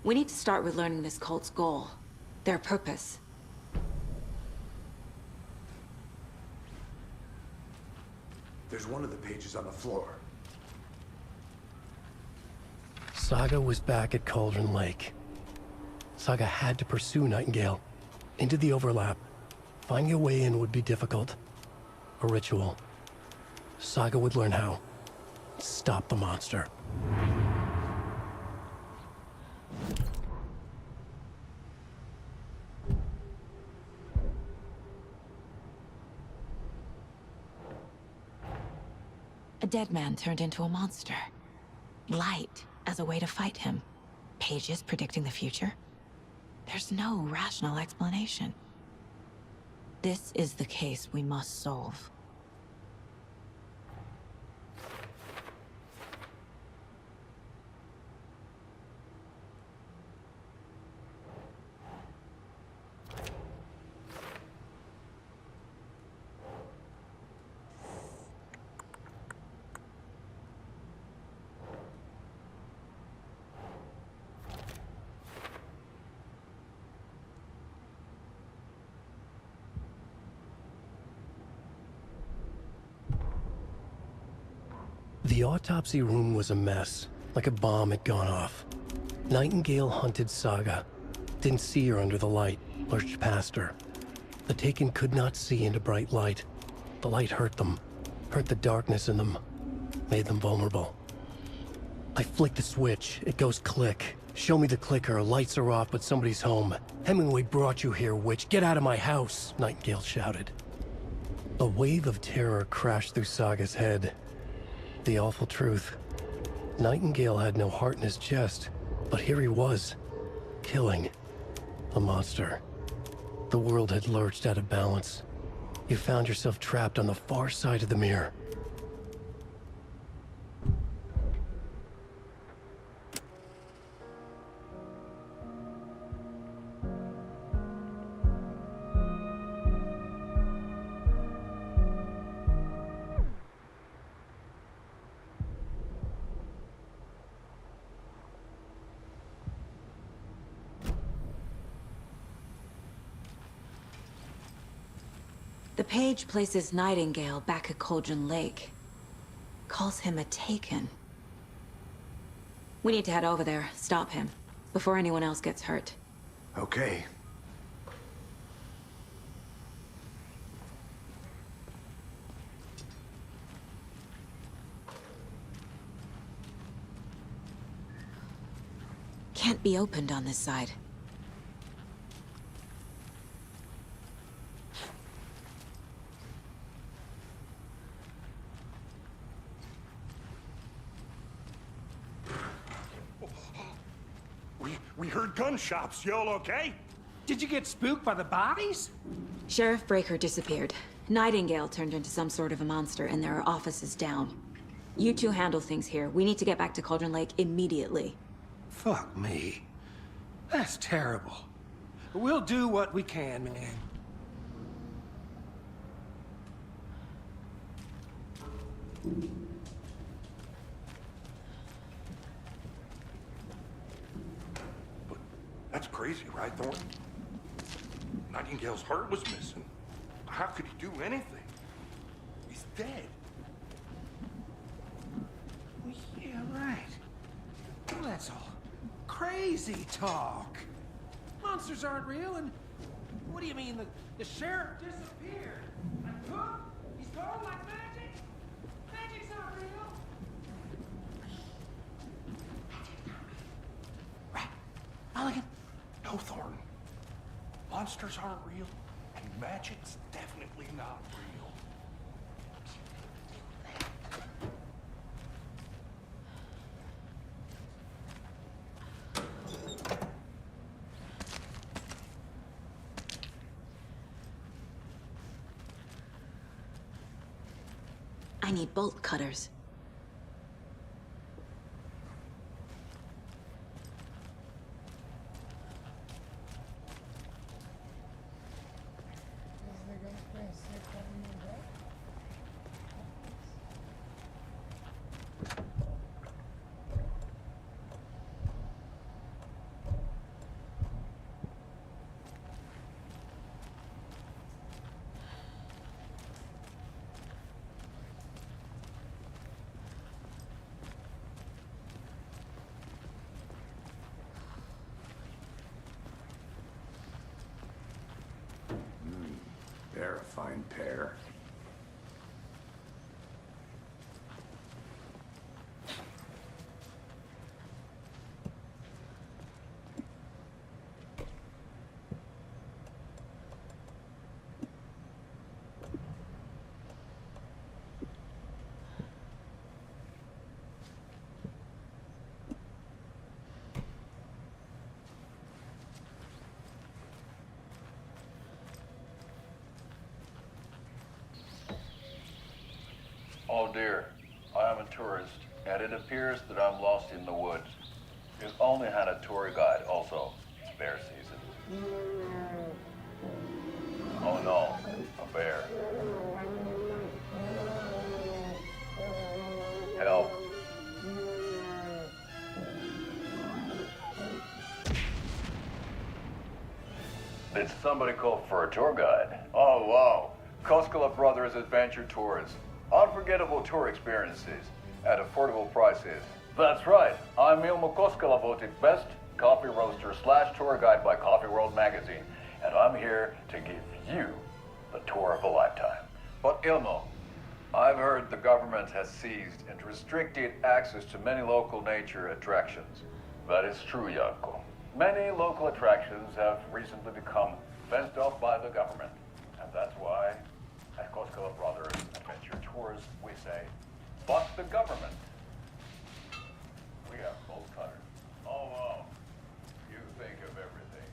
We need to start with learning this cult's goal. Their purpose. There's one of the pages on the floor. Saga was back at Cauldron Lake. Saga had to pursue Nightingale. Into the overlap. Finding a way in would be difficult. A ritual. Saga would learn how. Stop the monster. A dead man turned into a monster. Light as a way to fight him. Pages predicting the future. There's no rational explanation. This is the case we must solve. The autopsy room was a mess, like a bomb had gone off. Nightingale hunted Saga. Didn't see her under the light, lurched past her. The Taken could not see into bright light. The light hurt them, hurt the darkness in them, made them vulnerable. I flick the switch, it goes click. Show me the clicker, lights are off, but somebody's home. Hemingway brought you here, witch. Get out of my house, Nightingale shouted. A wave of terror crashed through Saga's head. The awful truth. Nightingale had no heart in his chest, but here he was, killing a monster. The world had lurched out of balance. You found yourself trapped on the far side of the mirror. The page places Nightingale back at Cauldron Lake. Calls him a Taken. We need to head over there, stop him, before anyone else gets hurt. Okay. Can't be opened on this side. We heard gunshots. Y'all okay? Did you get spooked by the bodies? Sheriff Breaker disappeared. Nightingale turned into some sort of a monster, and there are offices down. You two handle things here. We need to get back to Cauldron Lake immediately. Fuck me. That's terrible. We'll do what we can, man. That's crazy, right, Thornton? Nightingale's heart was missing. How could he do anything? He's dead. Yeah, right. Well, that's all crazy talk. Monsters aren't real, and what do you mean the sheriff disappeared? And Cook? He's gone like magic? Magic's not real. Mulligan. No, Thornton. Monsters aren't real, and magic's definitely not real. I need bolt cutters. They're a fine pair. Oh dear, I am a tourist, and it appears that I'm lost in the woods. We've only had a tour guide also. It's bear season. Oh no, a bear. Help. Did somebody call for a tour guide? Oh wow, Koskela Brothers Adventure Tours. Unforgettable tour experiences at affordable prices. That's right. I'm Ilmo Koskela, voted best coffee roaster / tour guide by Coffee World magazine, and I'm here to give you the tour of a lifetime. But Ilmo, I've heard the government has seized and restricted access to many local nature attractions. That is true, Janko. Many local attractions have recently become fenced off by the government, and that's why at Koskela Brothers Adventure Tours, we say, fuck the government. We have bolt cutters. Oh, wow. You think of everything.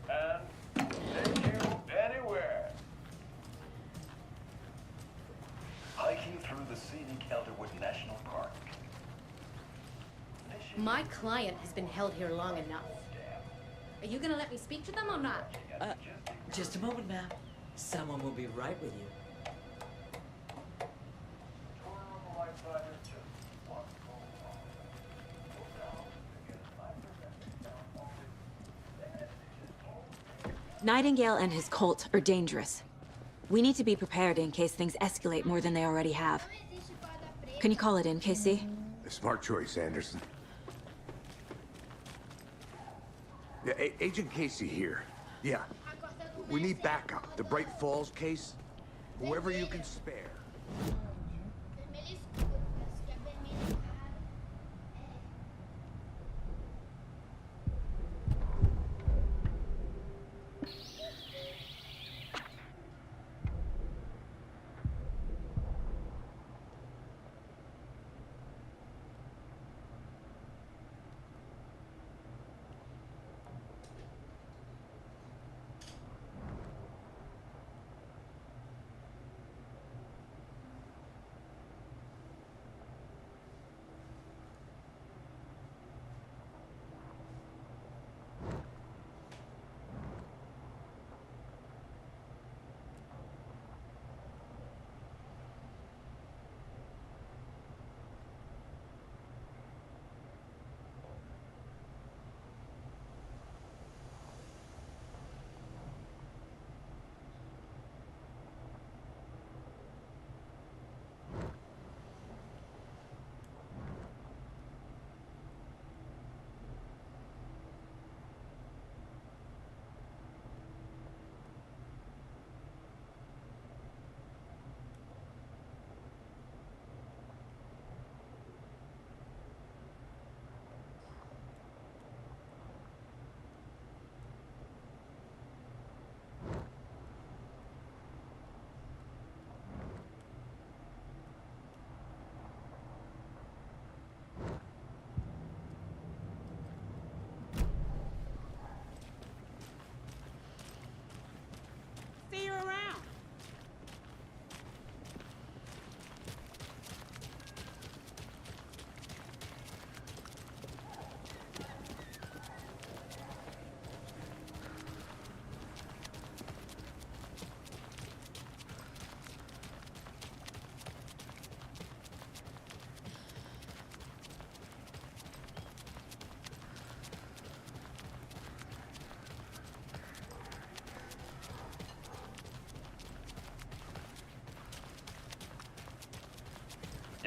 And take you anywhere. Hiking through the scenic Elderwood National Park. My client has been held here long enough. Are you gonna let me speak to them or not? Just a moment, ma'am. Someone will be right with you. Nightingale and his cult are dangerous. We need to be prepared in case things escalate more than they already have. Can you call it in, KC? A smart choice, Anderson. Yeah, Agent Casey here. Yeah. We need backup. The Bright Falls case. Whoever you can spare.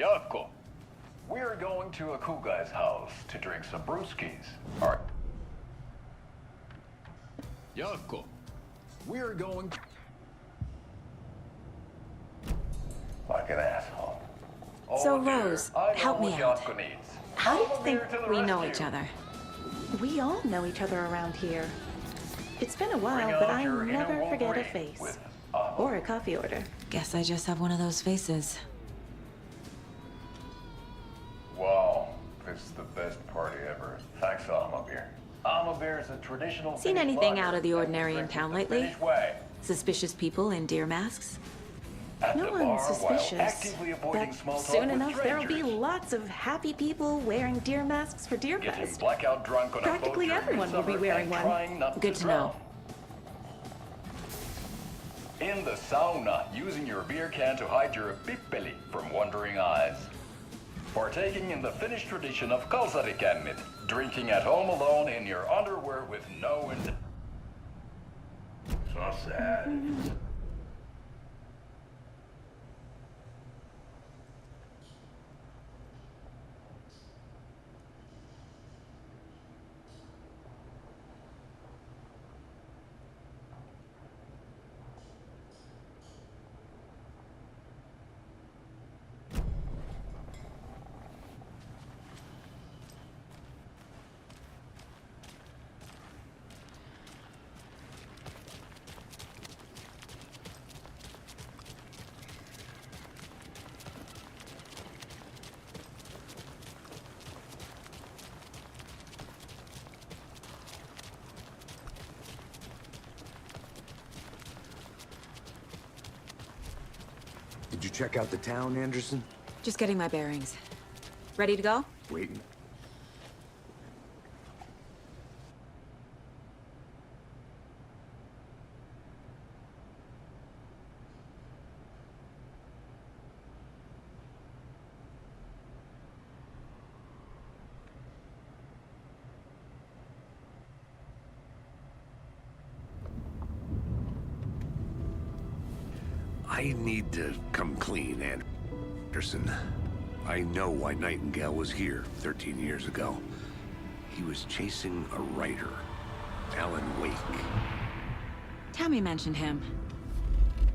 Yako, we're going to a cool guy's house to drink some brewskis. Alright. Yako, we're going... Like an asshole. So, Oh, dear. Rose, I know help me what out. Yako needs. How do you I'm think here to the we know rescue. each other? We all know each other around here. It's been a Bring while, out but I your inner never forget a Wolverine face. with Or a coffee order. Guess I just have one of those faces. Wow, this is the best party ever. Thanks, Alma beer. Alma beer is a traditional. Seen Finnish anything lager out of the that ordinary in drinks town the lately? Finnish way. Suspicious people in deer masks? At No the one's bar while suspicious. actively avoiding But small talk soon with enough, there'll be strangers. lots of happy people wearing deer masks for Deer Getting Fest. blackout drunk on Practically a boat during everyone will be midsummer wearing and one. trying not Good to know. drown. In the sauna, using your beer can to hide your pippeli from wandering eyes. Partaking in the Finnish tradition of kalsarikännit, drinking at home alone in your underwear with no intent. So sad. Did you check out the town, Anderson? Just getting my bearings. Ready to go? Waiting. I need to come clean, Anderson. I know why Nightingale was here 13 years ago. He was chasing a writer, Alan Wake. Tammy mentioned him.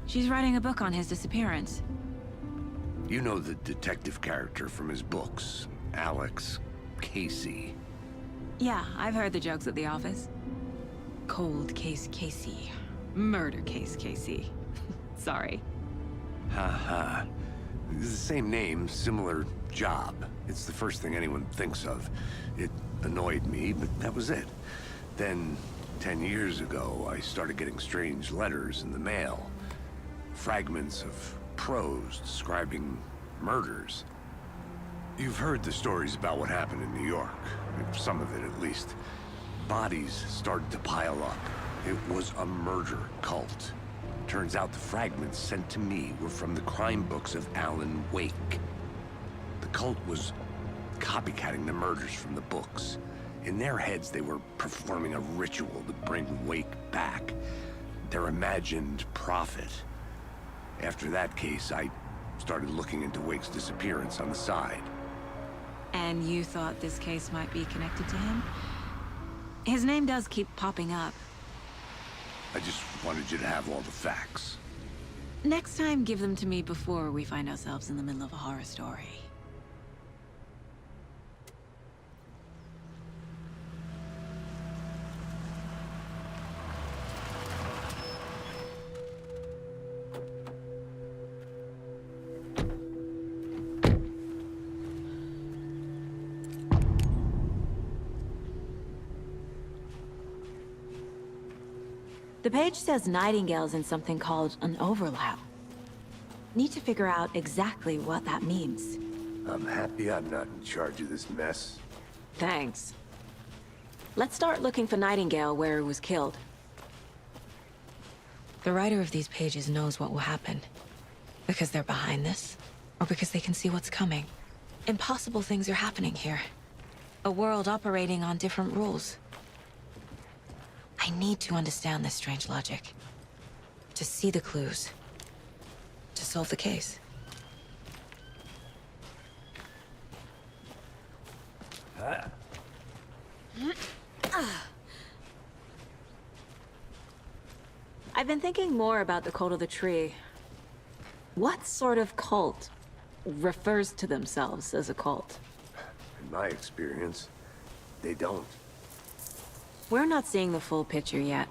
She's writing a book on his disappearance. You know the detective character from his books, Alex Casey. Yeah, I've heard the jokes at the office. Cold case Casey. Murder case Casey. Sorry. Ha. It's the same name, similar job. It's the first thing anyone thinks of. It annoyed me, but that was it. Then, 10 years ago, I started getting strange letters in the mail. Fragments of prose describing murders. You've heard the stories about what happened in New York. Some of it, at least. Bodies started to pile up. It was a murder cult. Turns out the fragments sent to me were from the crime books of Alan Wake. The cult was copycatting the murders from the books. In their heads, they were performing a ritual to bring Wake back. Their imagined prophet. After that case, I started looking into Wake's disappearance on the side. And you thought this case might be connected to him? His name does keep popping up. I just wanted you to have all the facts. Next time, give them to me before we find ourselves in the middle of a horror story. The page says Nightingale's in something called an overlap. Need to figure out exactly what that means. I'm happy I'm not in charge of this mess. Thanks. Let's start looking for Nightingale where he was killed. The writer of these pages knows what will happen. Because they're behind this, or because they can see what's coming. Impossible things are happening here. A world operating on different rules. I need to understand this strange logic. To see the clues. To solve the case. I've been thinking more about the cult of the tree. What sort of cult refers to themselves as a cult? In my experience, they don't. We're not seeing the full picture yet.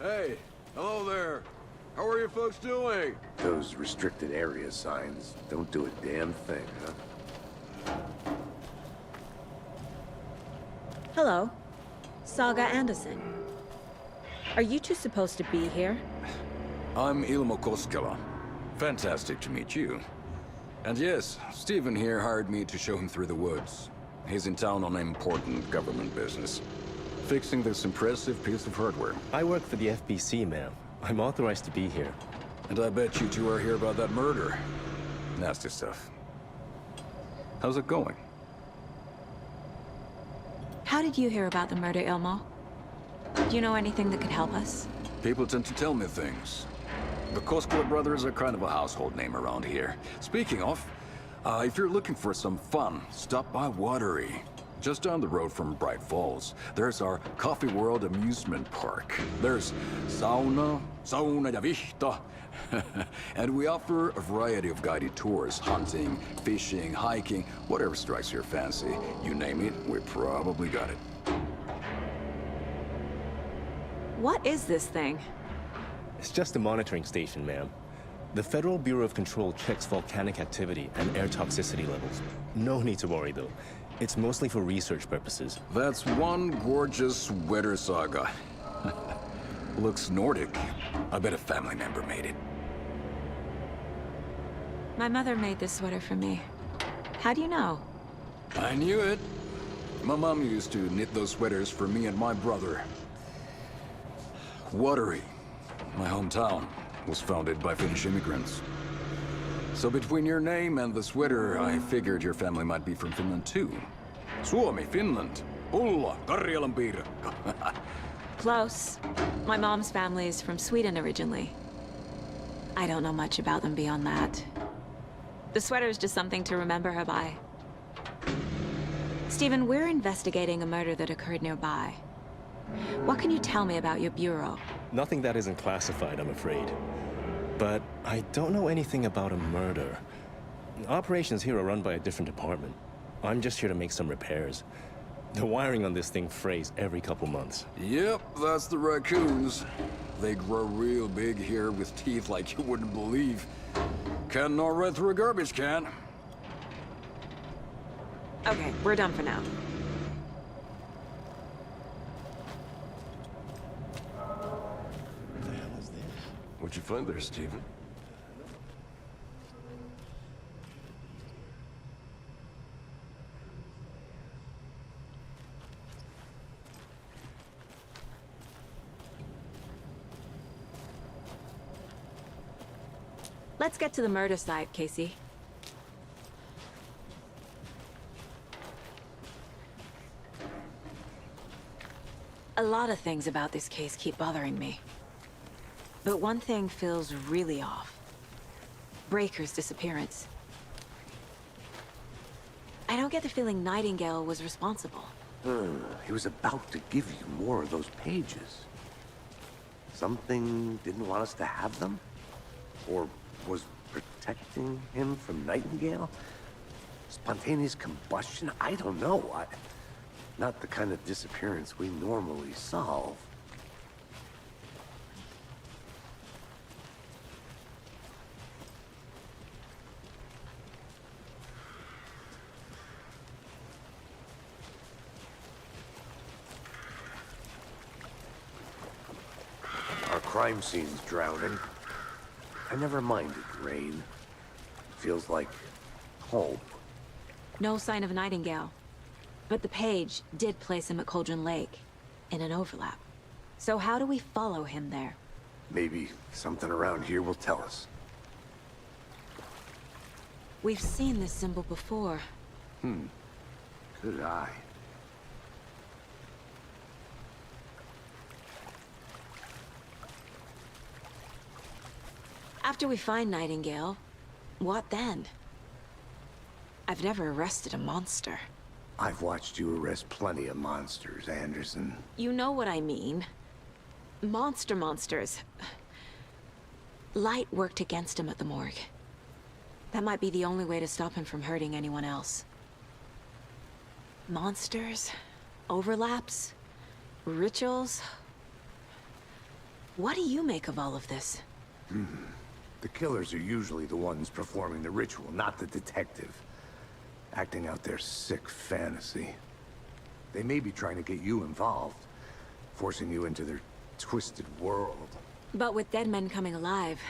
Hey, hello there. How are you folks doing? Those restricted area signs don't do a damn thing, huh? Hello. Saga Anderson. Are you two supposed to be here? I'm Ilmo Koskela. Fantastic to meet you. And yes, Stephen here hired me to show him through the woods. He's in town on important government business, fixing this impressive piece of hardware. I work for the FBC, ma'am. I'm authorized to be here. And I bet you two are here about that murder. Nasty stuff. How's it going? How did you hear about the murder, Ilmo? Do you know anything that could help us? People tend to tell me things. The Koskela brothers are kind of a household name around here. Speaking of, if you're looking for some fun, stop by Watery. Just down the road from Bright Falls, there's our Coffee World amusement park. There's sauna ja vihta. And we offer a variety of guided tours, hunting, fishing, hiking, whatever strikes your fancy. You name it, we probably got it. What is this thing? It's just a monitoring station, ma'am. The Federal Bureau of Control checks volcanic activity and air toxicity levels. No need to worry, though. It's mostly for research purposes. That's one gorgeous sweater, Saga. Looks Nordic. I bet a family member made it. My mother made this sweater for me. How do you know? I knew it. My mom used to knit those sweaters for me and my brother. Watery, my hometown, was founded by Finnish immigrants. So between your name and the sweater, I figured your family might be from Finland too. Suomi, Finland. Ulla, Karjalan piirakka. Close. My mom's family is from Sweden originally. I don't know much about them beyond that. The sweater is just something to remember her by. Stephen, we're investigating a murder that occurred nearby. What can you tell me about your bureau? Nothing that isn't classified, I'm afraid. But I don't know anything about a murder. Operations here are run by a different department. I'm just here to make some repairs. The wiring on this thing frays every couple months. Yep, that's the raccoons. They grow real big here with teeth like you wouldn't believe. Can't gnaw right through a garbage can. Okay, we're done for now. What'd you find there, Stephen? Let's get to the murder site, Casey. A lot of things about this case keep bothering me. But one thing feels really off. Breaker's disappearance. I don't get the feeling Nightingale was responsible. He was about to give you more of those pages. Something didn't want us to have them? Or was protecting him from Nightingale? Spontaneous combustion? I don't know. Not the kind of disappearance we normally solve. Our crime scene's drowning. I never minded rain. Feels like home. No sign of Nightingale. But the page did place him at Cauldron Lake, in an overlap. So how do we follow him there? Maybe something around here will tell us. We've seen this symbol before. Good eye. After we find Nightingale, What then? I've never arrested a monster. I've watched you arrest plenty of monsters, Anderson. You know what I mean. Monsters. Light worked against him at the morgue. That might be the only way to stop him from hurting anyone else. Monsters, overlaps, rituals. What do you make of all of this? The killers are usually the ones performing the ritual, not the detective. Acting out their sick fantasy. They may be trying to get you involved, forcing you into their twisted world. But with dead men coming alive,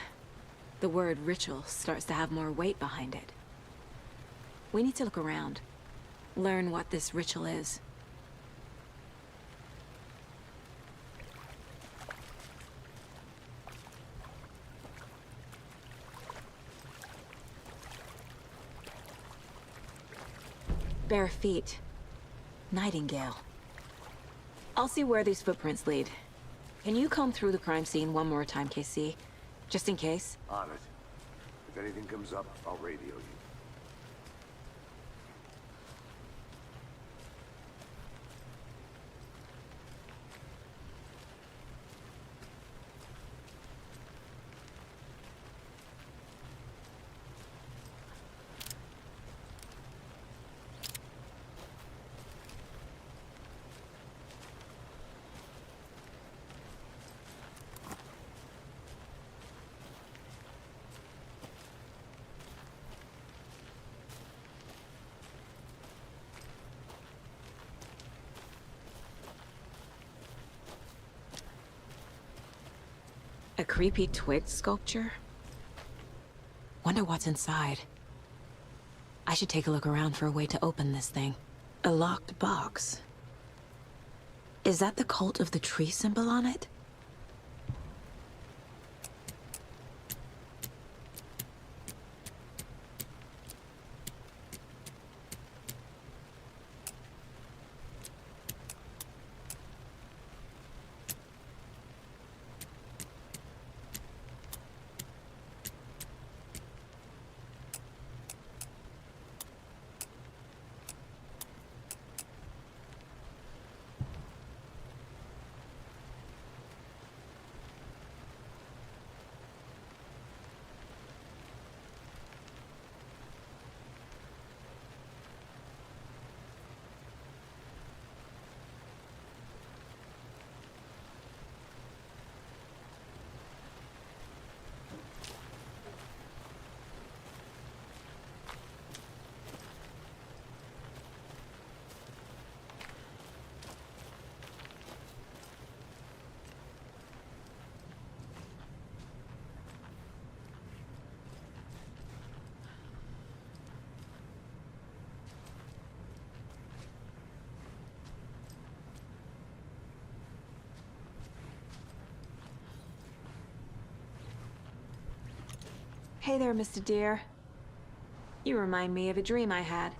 the word ritual starts to have more weight behind it. We need to look around, learn what this ritual is. Bare feet. Nightingale. I'll see where these footprints lead. Can you comb through the crime scene one more time, KC? Just in case? On it. If anything comes up, I'll radio you. A creepy twig sculpture? Wonder what's inside. I should take a look around for a way to open this thing. A locked box. Is that the cult of the tree symbol on it? Hey there, Mr. Deer. You remind me of a dream I had.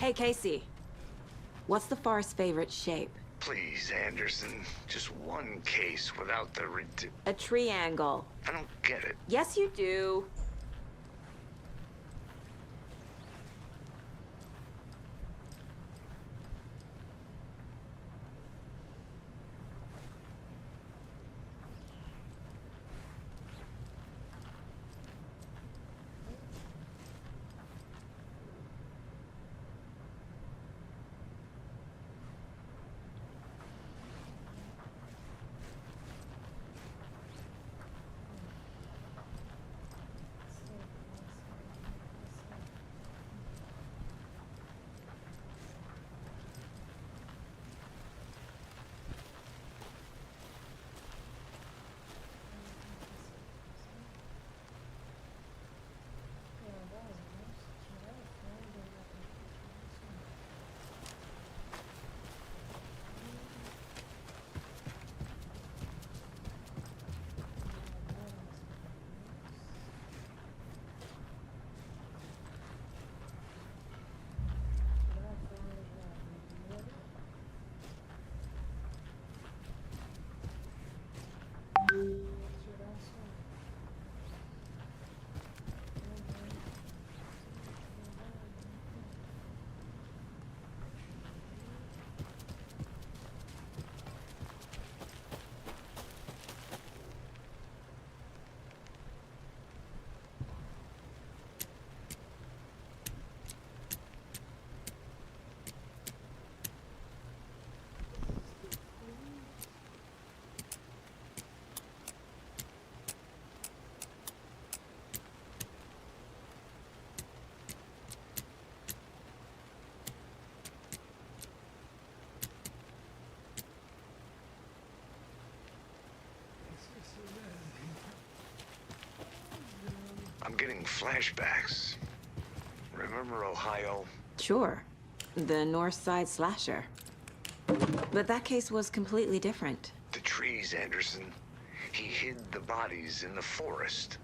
Hey, Casey. What's the far's favorite shape? Please, Anderson. Just one case without the A triangle. I don't get it. Yes, you do. I'm getting flashbacks. Remember Ohio? Sure. The North Side slasher. But that case was completely different. The trees, Anderson. He hid the bodies in the forest.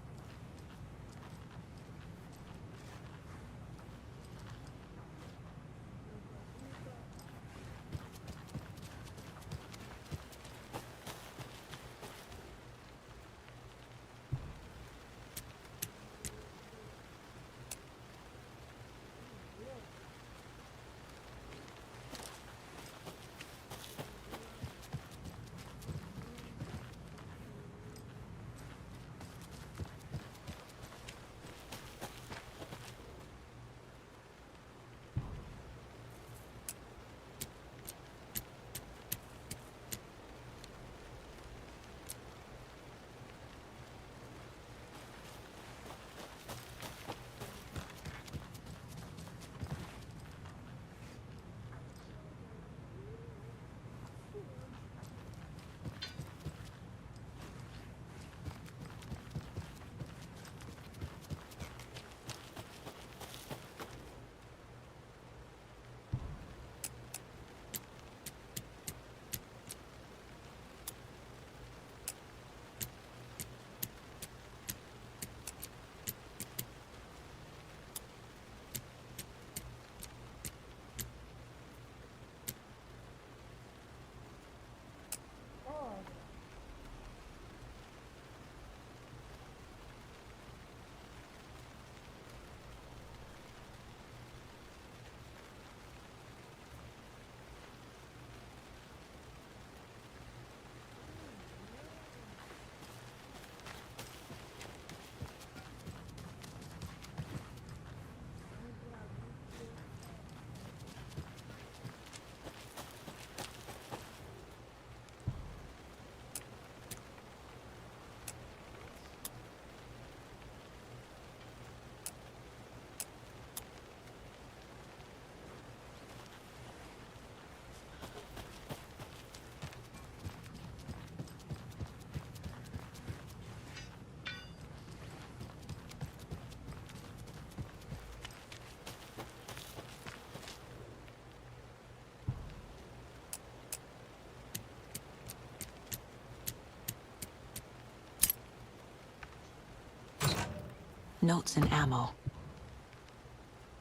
Notes and ammo.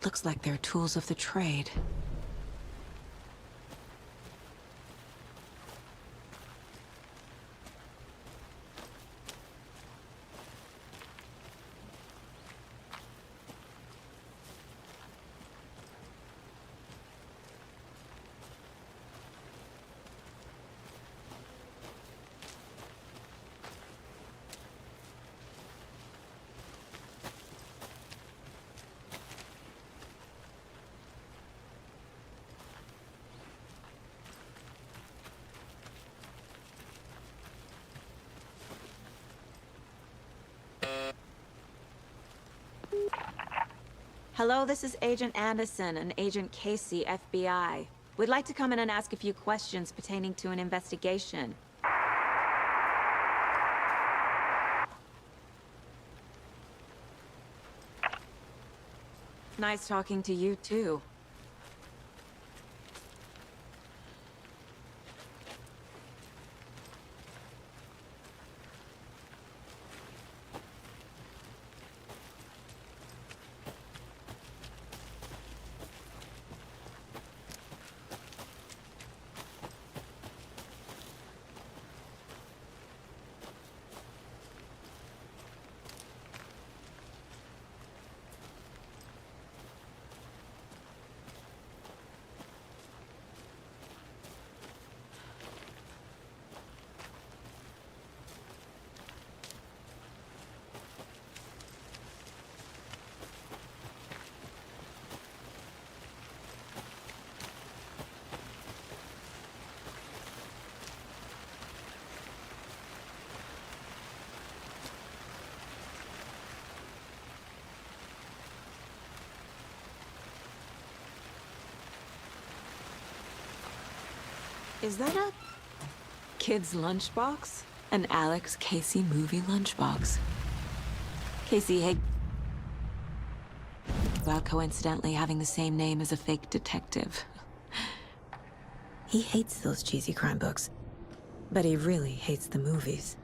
Looks like they're tools of the trade. Hello, this is Agent Anderson and Agent Casey, FBI. We'd like to come in and ask a few questions pertaining to an investigation. Nice talking to you, too. Is that a kid's lunchbox? An Alex Casey movie lunchbox. Casey Haig... about coincidentally having the same name as a fake detective. He hates those cheesy crime books, but he really hates the movies.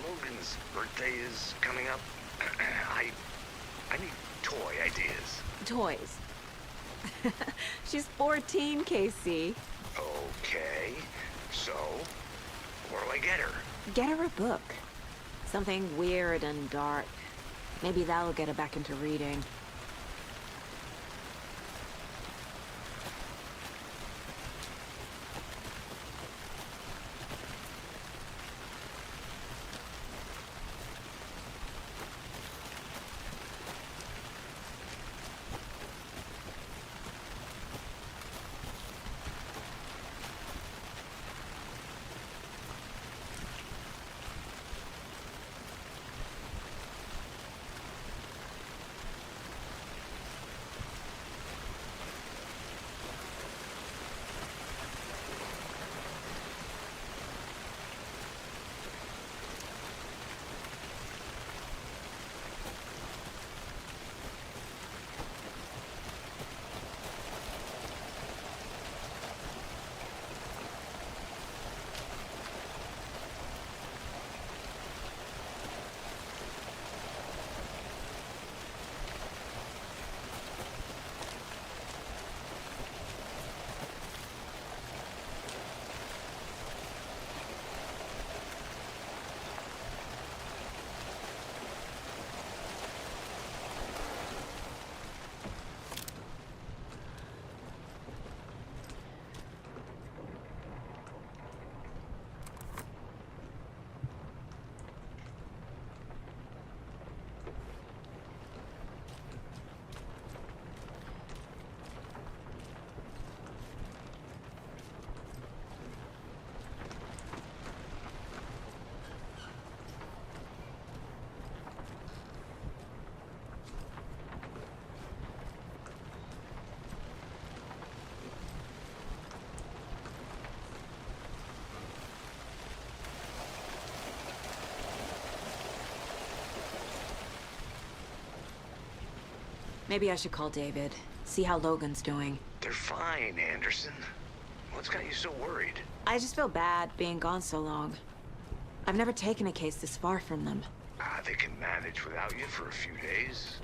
Logan's birthday is coming up. I need toy ideas. Toys. She's 14, Casey. Okay, so what do I get her? Get her a book. Something weird and dark. Maybe that'll get her back into reading. Maybe I should call David, see how Logan's doing. They're fine, Anderson. What's got you so worried? I just feel bad being gone so long. I've never taken a case this far from them. They can manage without you for a few days.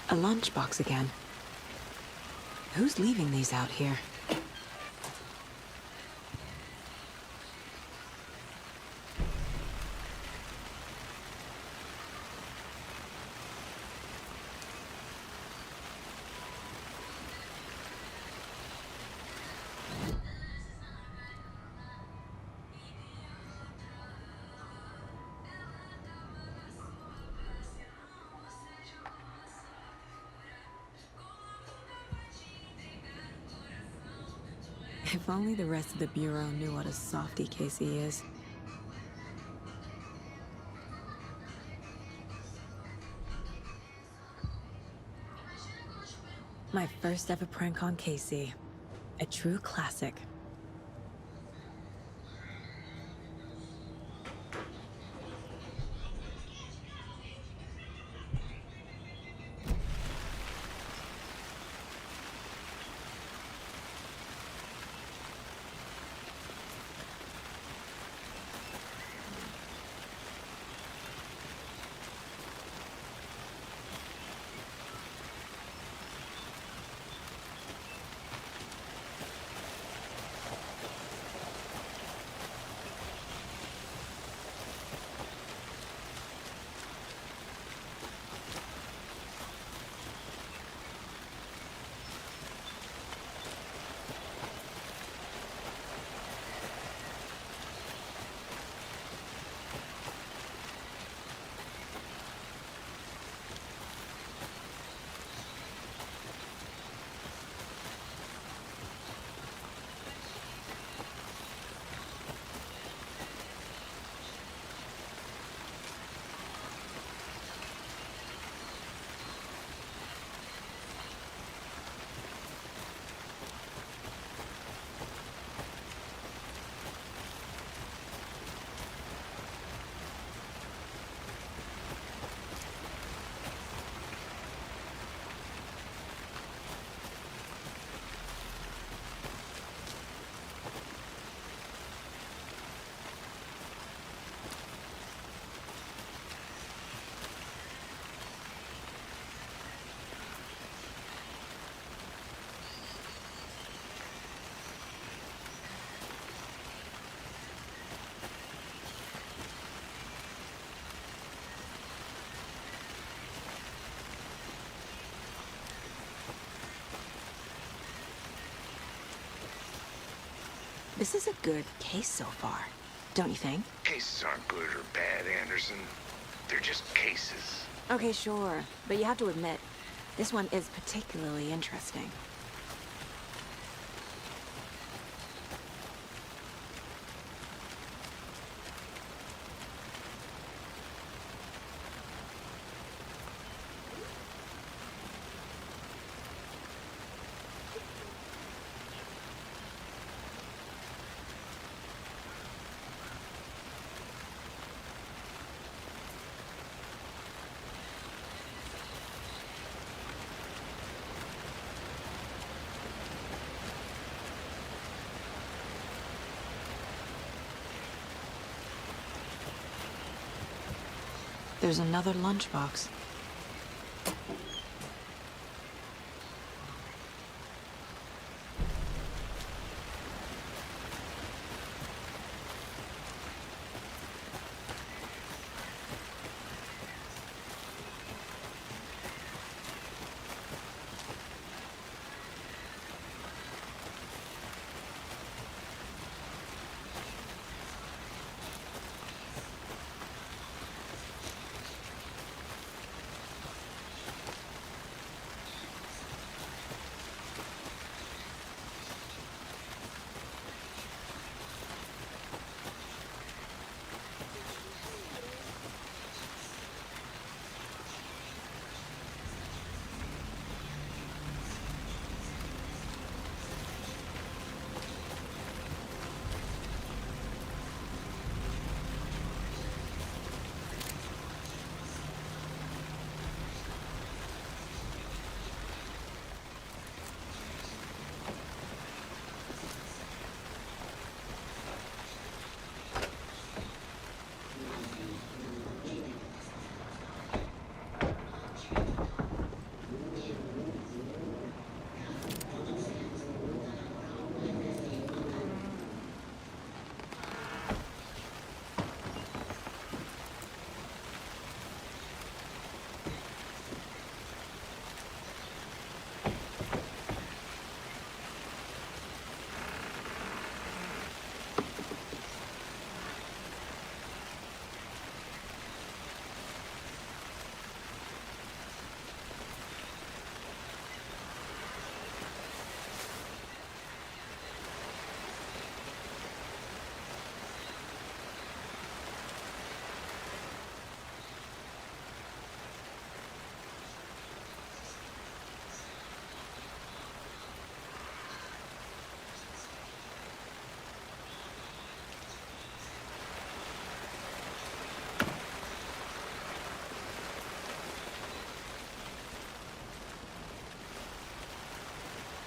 A lunchbox again. Who's leaving these out here? If only the rest of the Bureau knew what a softy Casey is. My first ever prank on Casey. A true classic. This is a good case so far, don't you think? Cases aren't good or bad, Anderson. They're just cases. Okay, sure. But you have to admit, this one is particularly interesting. There's another lunchbox.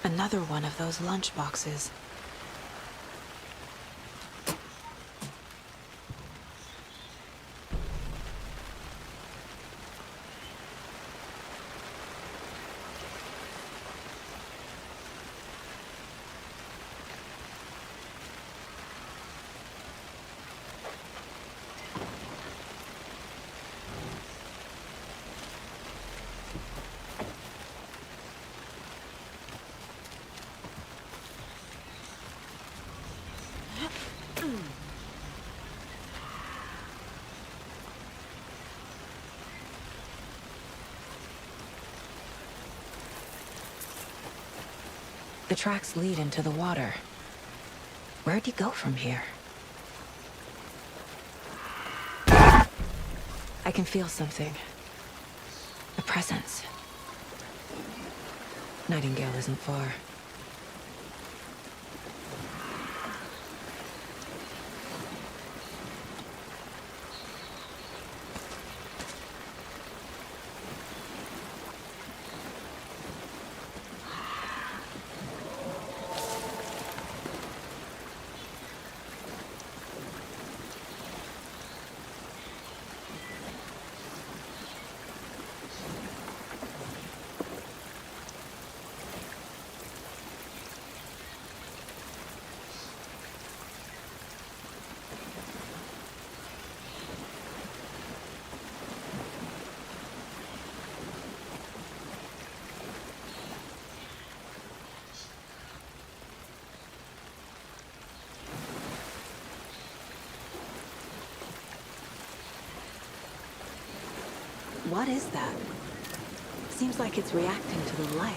Another one of those lunchboxes. The tracks lead into the water. Where'd he go from here? I can feel something. A presence. Nightingale isn't far. What is that? Seems like it's reacting to the light.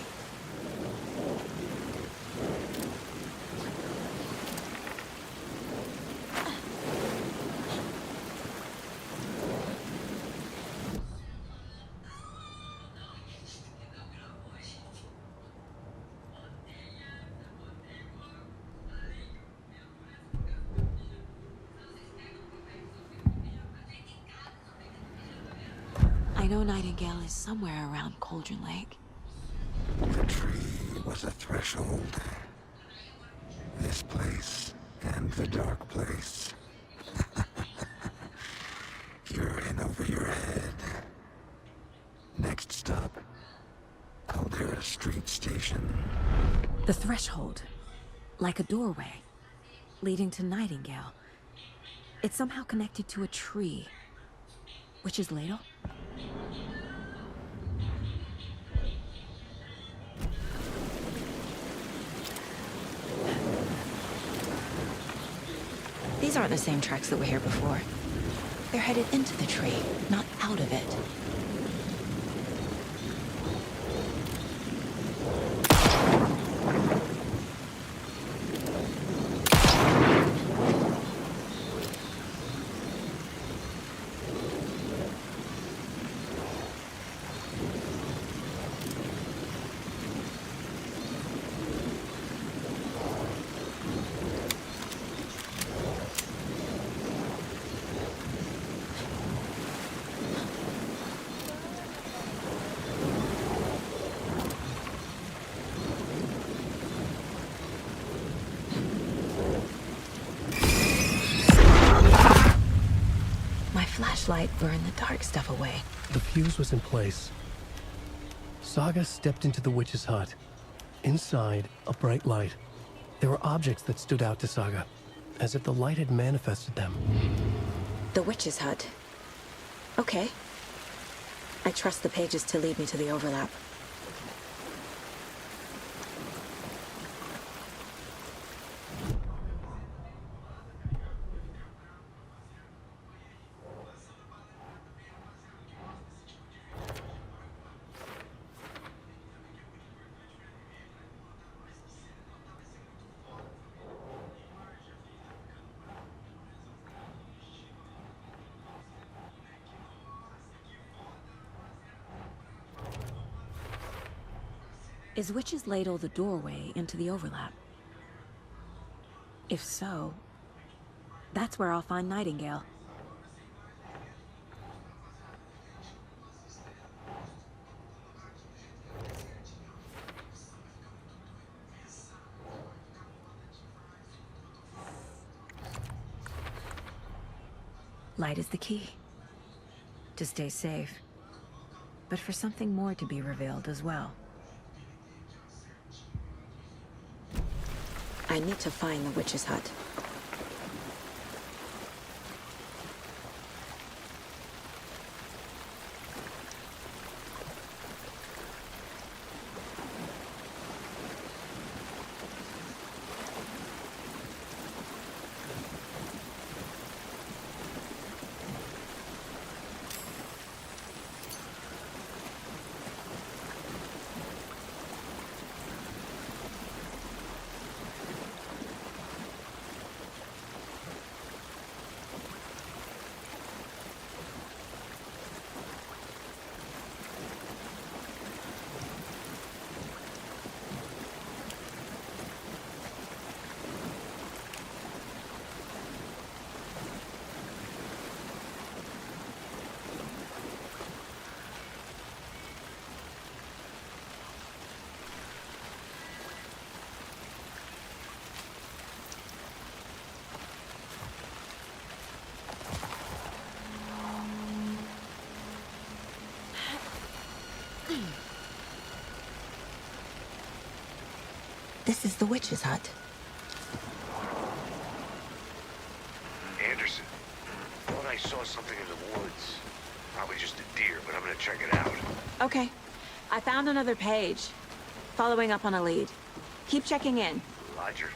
I know Nightingale is somewhere around Cauldron Lake. The tree was a threshold. This place and the dark place. You're in over your head. Next stop, Caldera Street Station. The threshold. Like a doorway. Leading to Nightingale. It's somehow connected to a tree. Witch's ladle? These aren't the same tracks that were here before. They're headed into the tree, not out of it. Flashlight burned the dark stuff away. The fuse was in place. Saga stepped into the witch's hut. Inside, a bright light. There were objects that stood out to Saga, as if the light had manifested them. The witch's hut. Okay. I trust the pages to lead me to the overlap. Is Witch's Ladle the doorway into the overlap? If so, that's where I'll find Nightingale. Light is the key. To stay safe. But for something more to be revealed as well. I need to find the witch's hut. This is the witch's hut. Anderson, I thought I saw something in the woods. Probably just a deer, but I'm gonna check it out. Okay. I found another page. Following up on a lead. Keep checking in. Roger.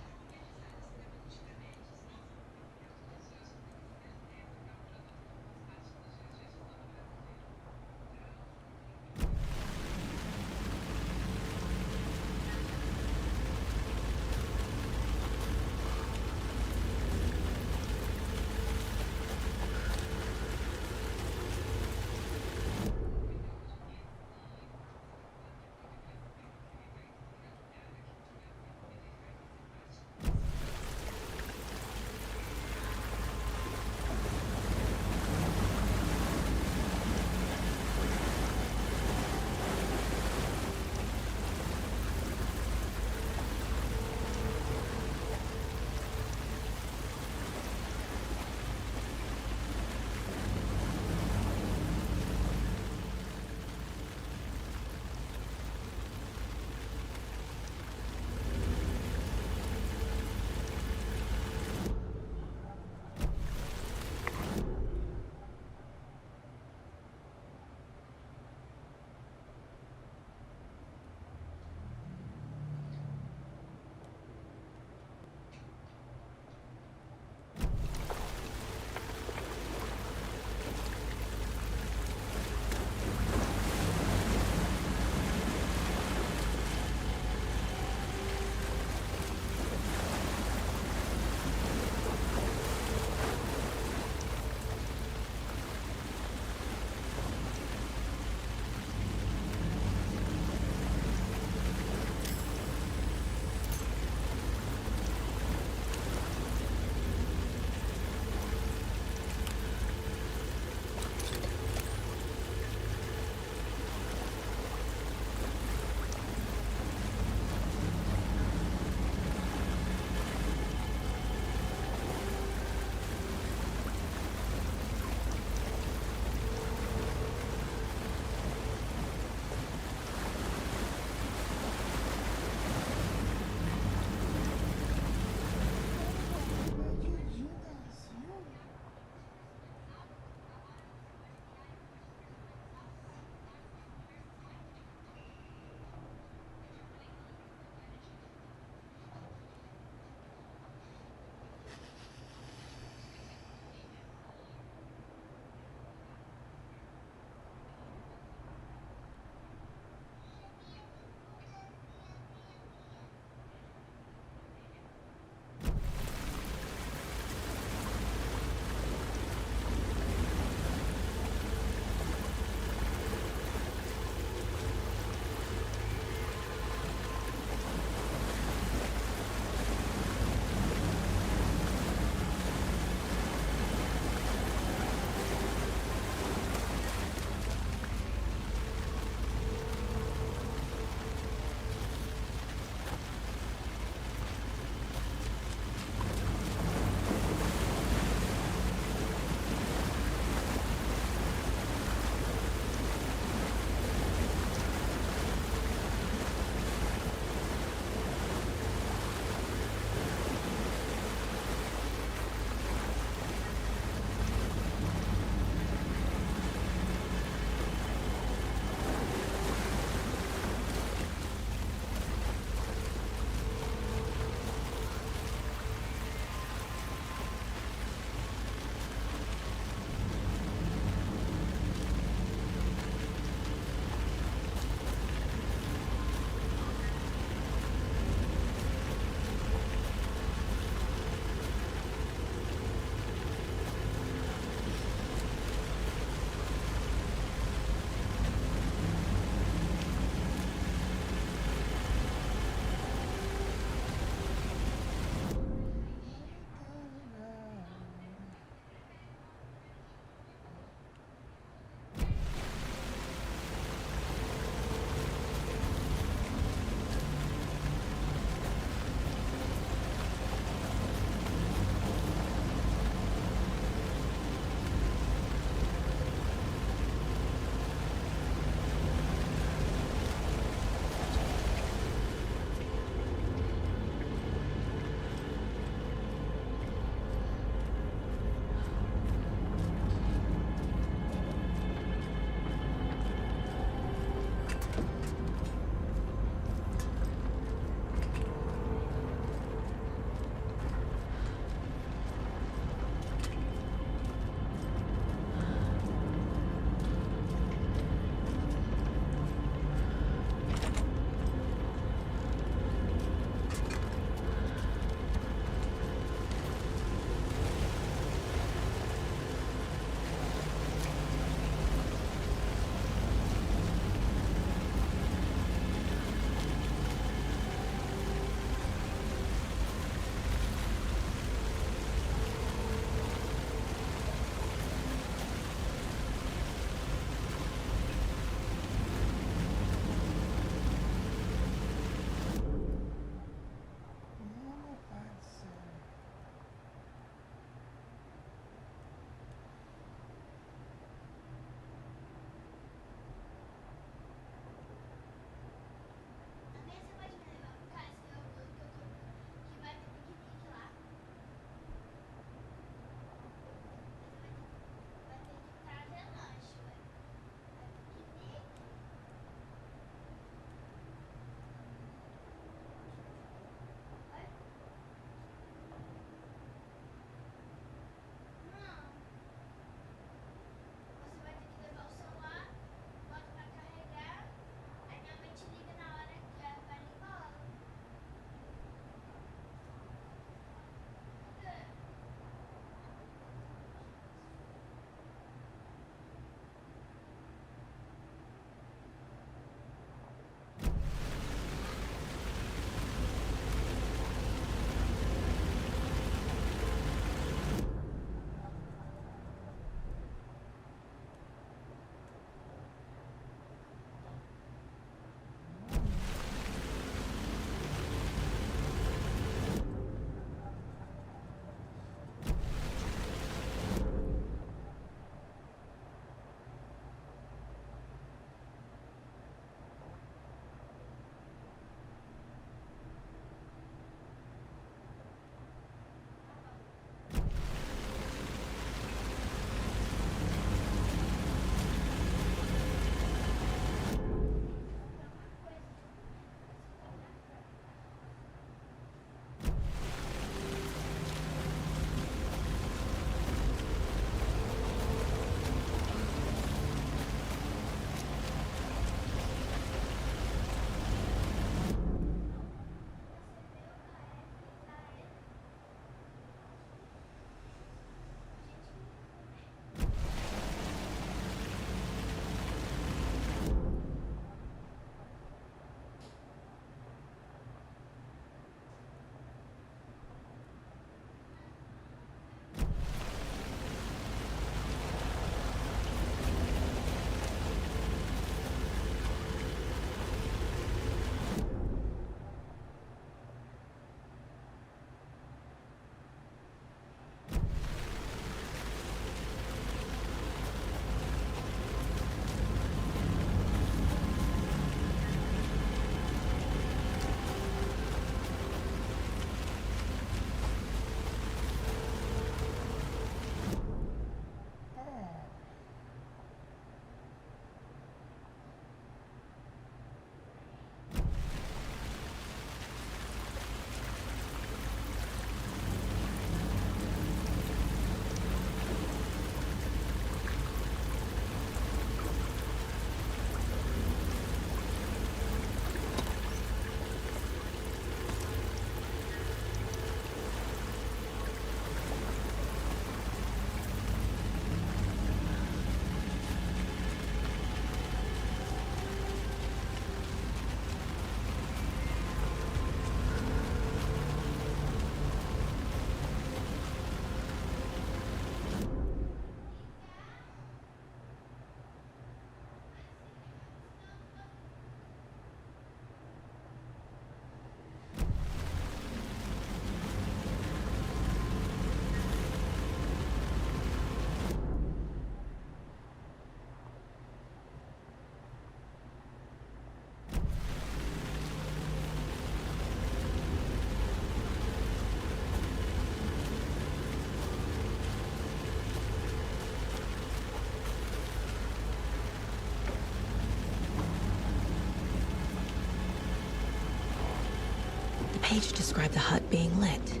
page described the hut being lit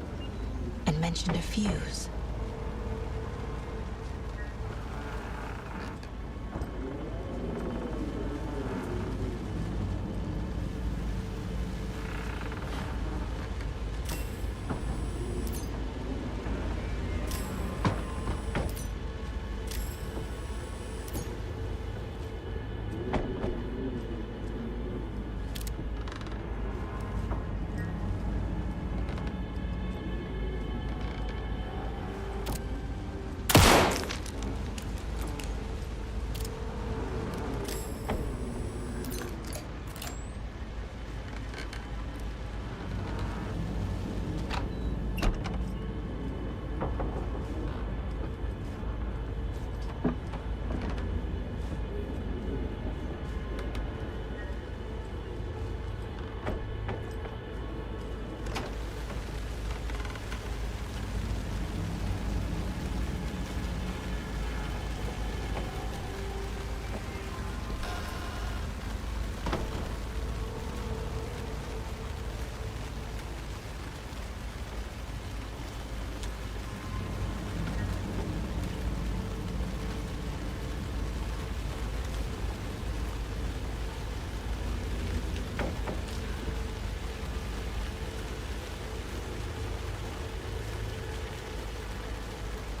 and mentioned a fuse.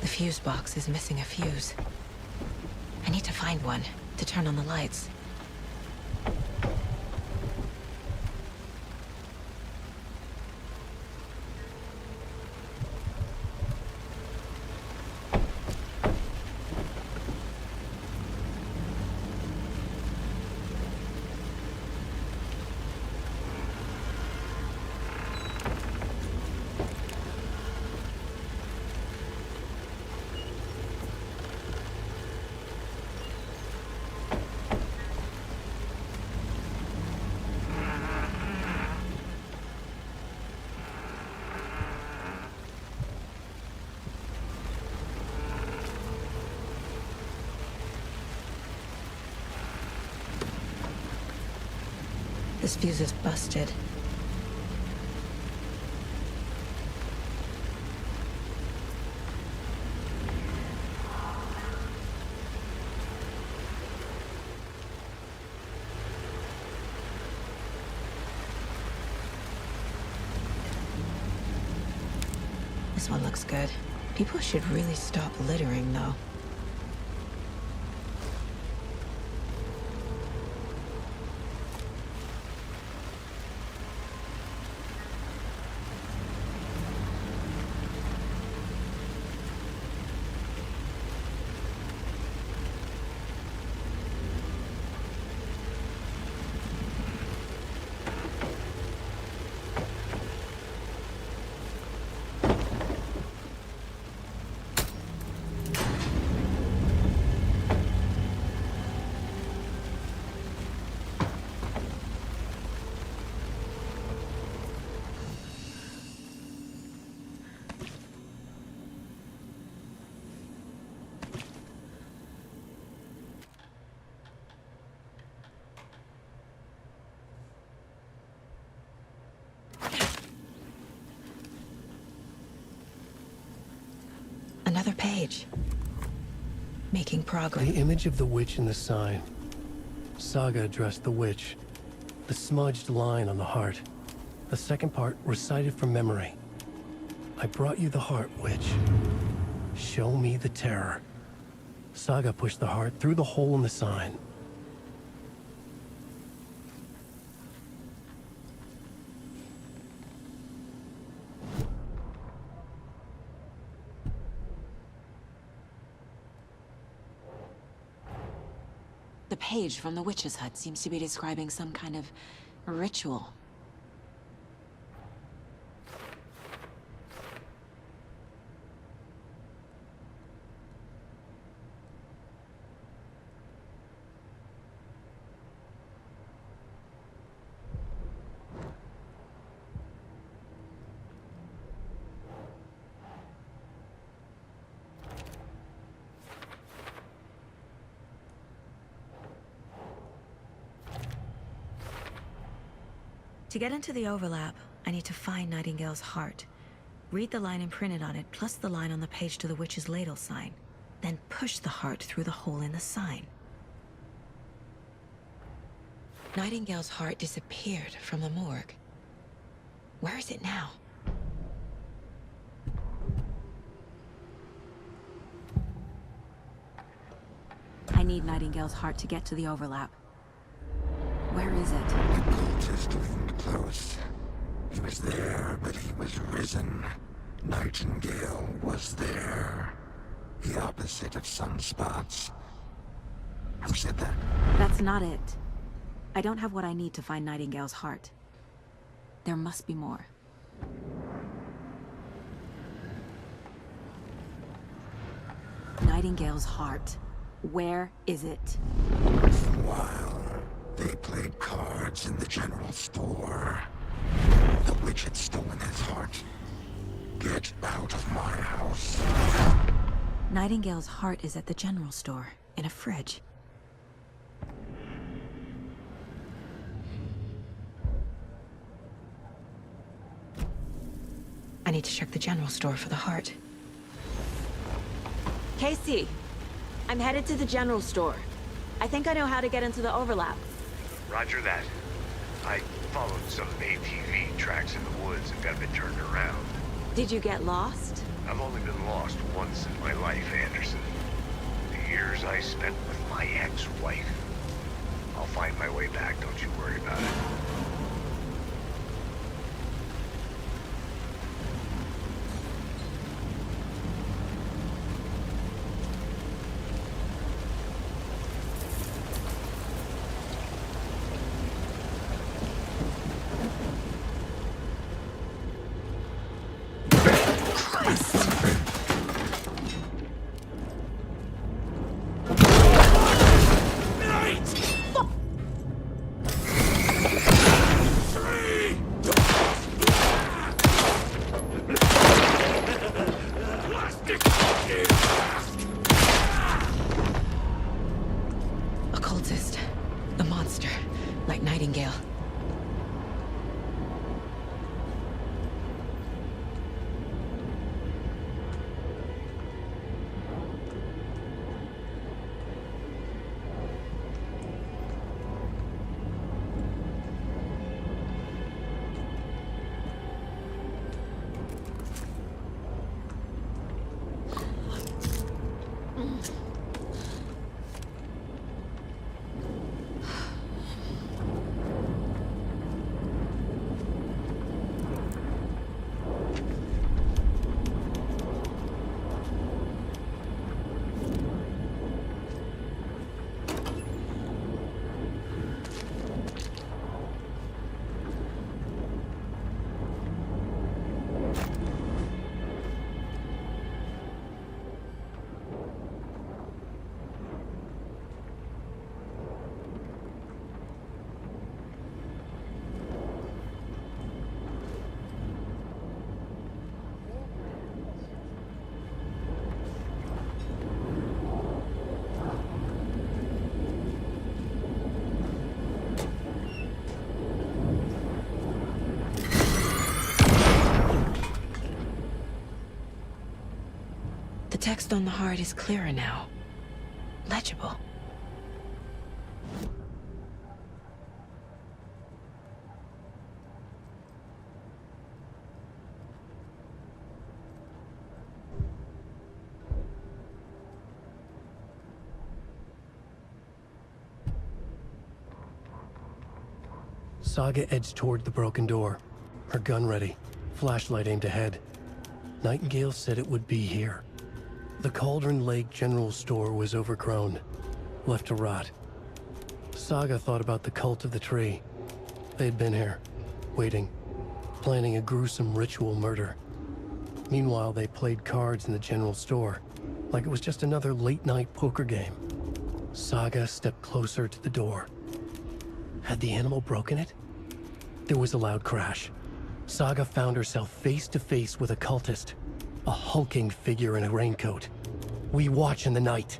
The fuse box is missing a fuse. I need to find one to turn on the lights. This fuse is busted. This one looks good. People should really stop littering, though. Another page. Making progress. The image of the witch in the sign. Saga addressed the witch. The smudged line on the heart. The second part recited from memory. I brought you the heart, witch. Show me the terror. Saga pushed the heart through the hole in the sign. The page from the witch's hut seems to be describing some kind of ritual. To get into the overlap, I need to find Nightingale's heart. Read the line imprinted on it, plus the line on the page to the witch's ladle sign. Then push the heart through the hole in the sign. Nightingale's heart disappeared from the morgue. Where is it now? I need Nightingale's heart to get to the overlap. Where is it? The cultist leaned close. He was there, but he was risen. Nightingale was there. The opposite of sunspots. Who said that? That's not it. I don't have what I need to find Nightingale's heart. There must be more. Nightingale's heart. Where is it? For a while, they played cards in the general store. The witch had stolen his heart. Get out of my house. Nightingale's heart is at the general store, in a fridge. I need to check the general store for the heart. Casey, I'm headed to the general store. I think I know how to get into the overlap. Roger that. I followed some ATV tracks in the woods and got a bit turned around. Did you get lost? I've only been lost once in my life, Anderson. The years I spent with my ex-wife. I'll find my way back, don't you worry about it. Occultist. A monster. Like Nightingale. The text on the heart is clearer now. Legible. Saga edged toward the broken door, her gun ready, flashlight aimed ahead. Nightingale said it would be here. The Cauldron Lake General Store was overgrown, left to rot. Saga thought about the cult of the tree. They'd been here, waiting, planning a gruesome ritual murder. Meanwhile, they played cards in the general store, like it was just another late-night poker game. Saga stepped closer to the door. Had the animal broken it? There was a loud crash. Saga found herself face to face with a cultist, a hulking figure in a raincoat. We watch in the night.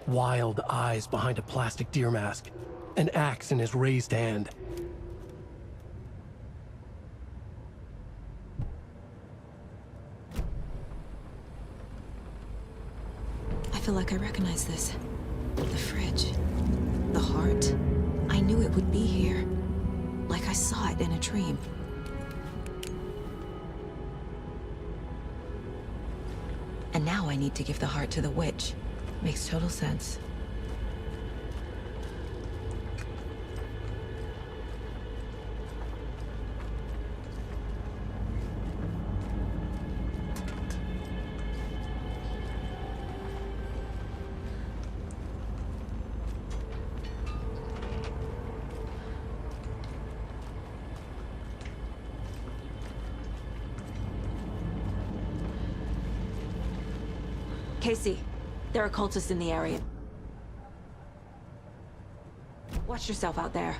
Wild eyes behind a plastic deer mask, an axe in his raised hand. feel like I recognize this. The fridge. The heart. I knew it would be here. Like I saw it in a dream. And now I need to give the heart to the witch. Makes total sense. Casey, there are cultists in the area. Watch yourself out there.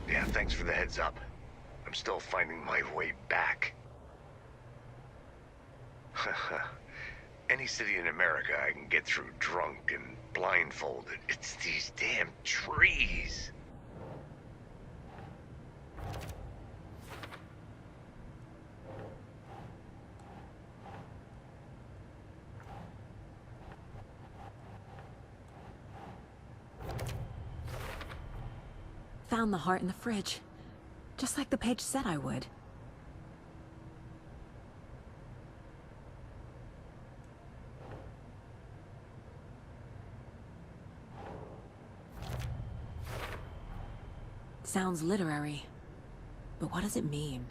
Yeah, thanks for the heads up. I'm still finding my way back. Any city in America I can get through drunk and blindfolded. It's these damn trees. Found the heart in the fridge. Just like the page said I would. Sounds literary. But what does it mean?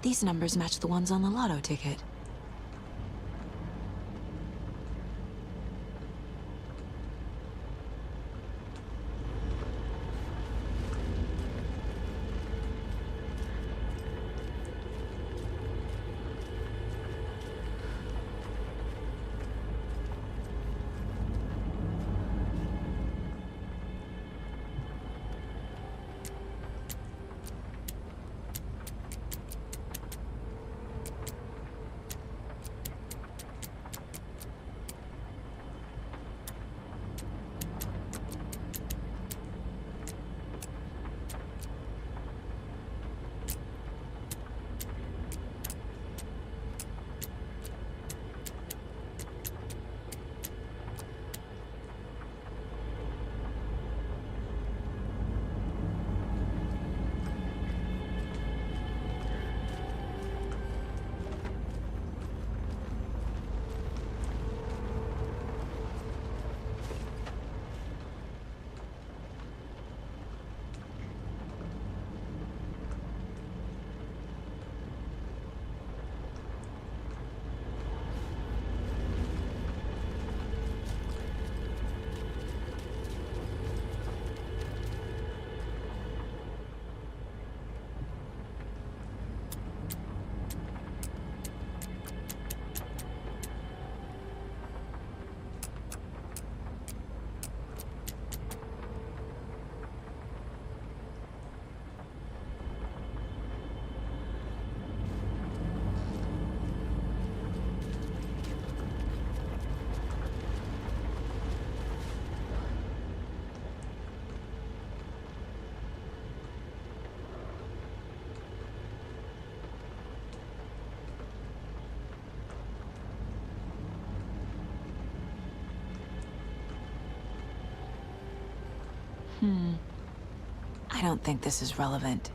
These numbers match the ones on the lotto ticket. I don't think this is relevant.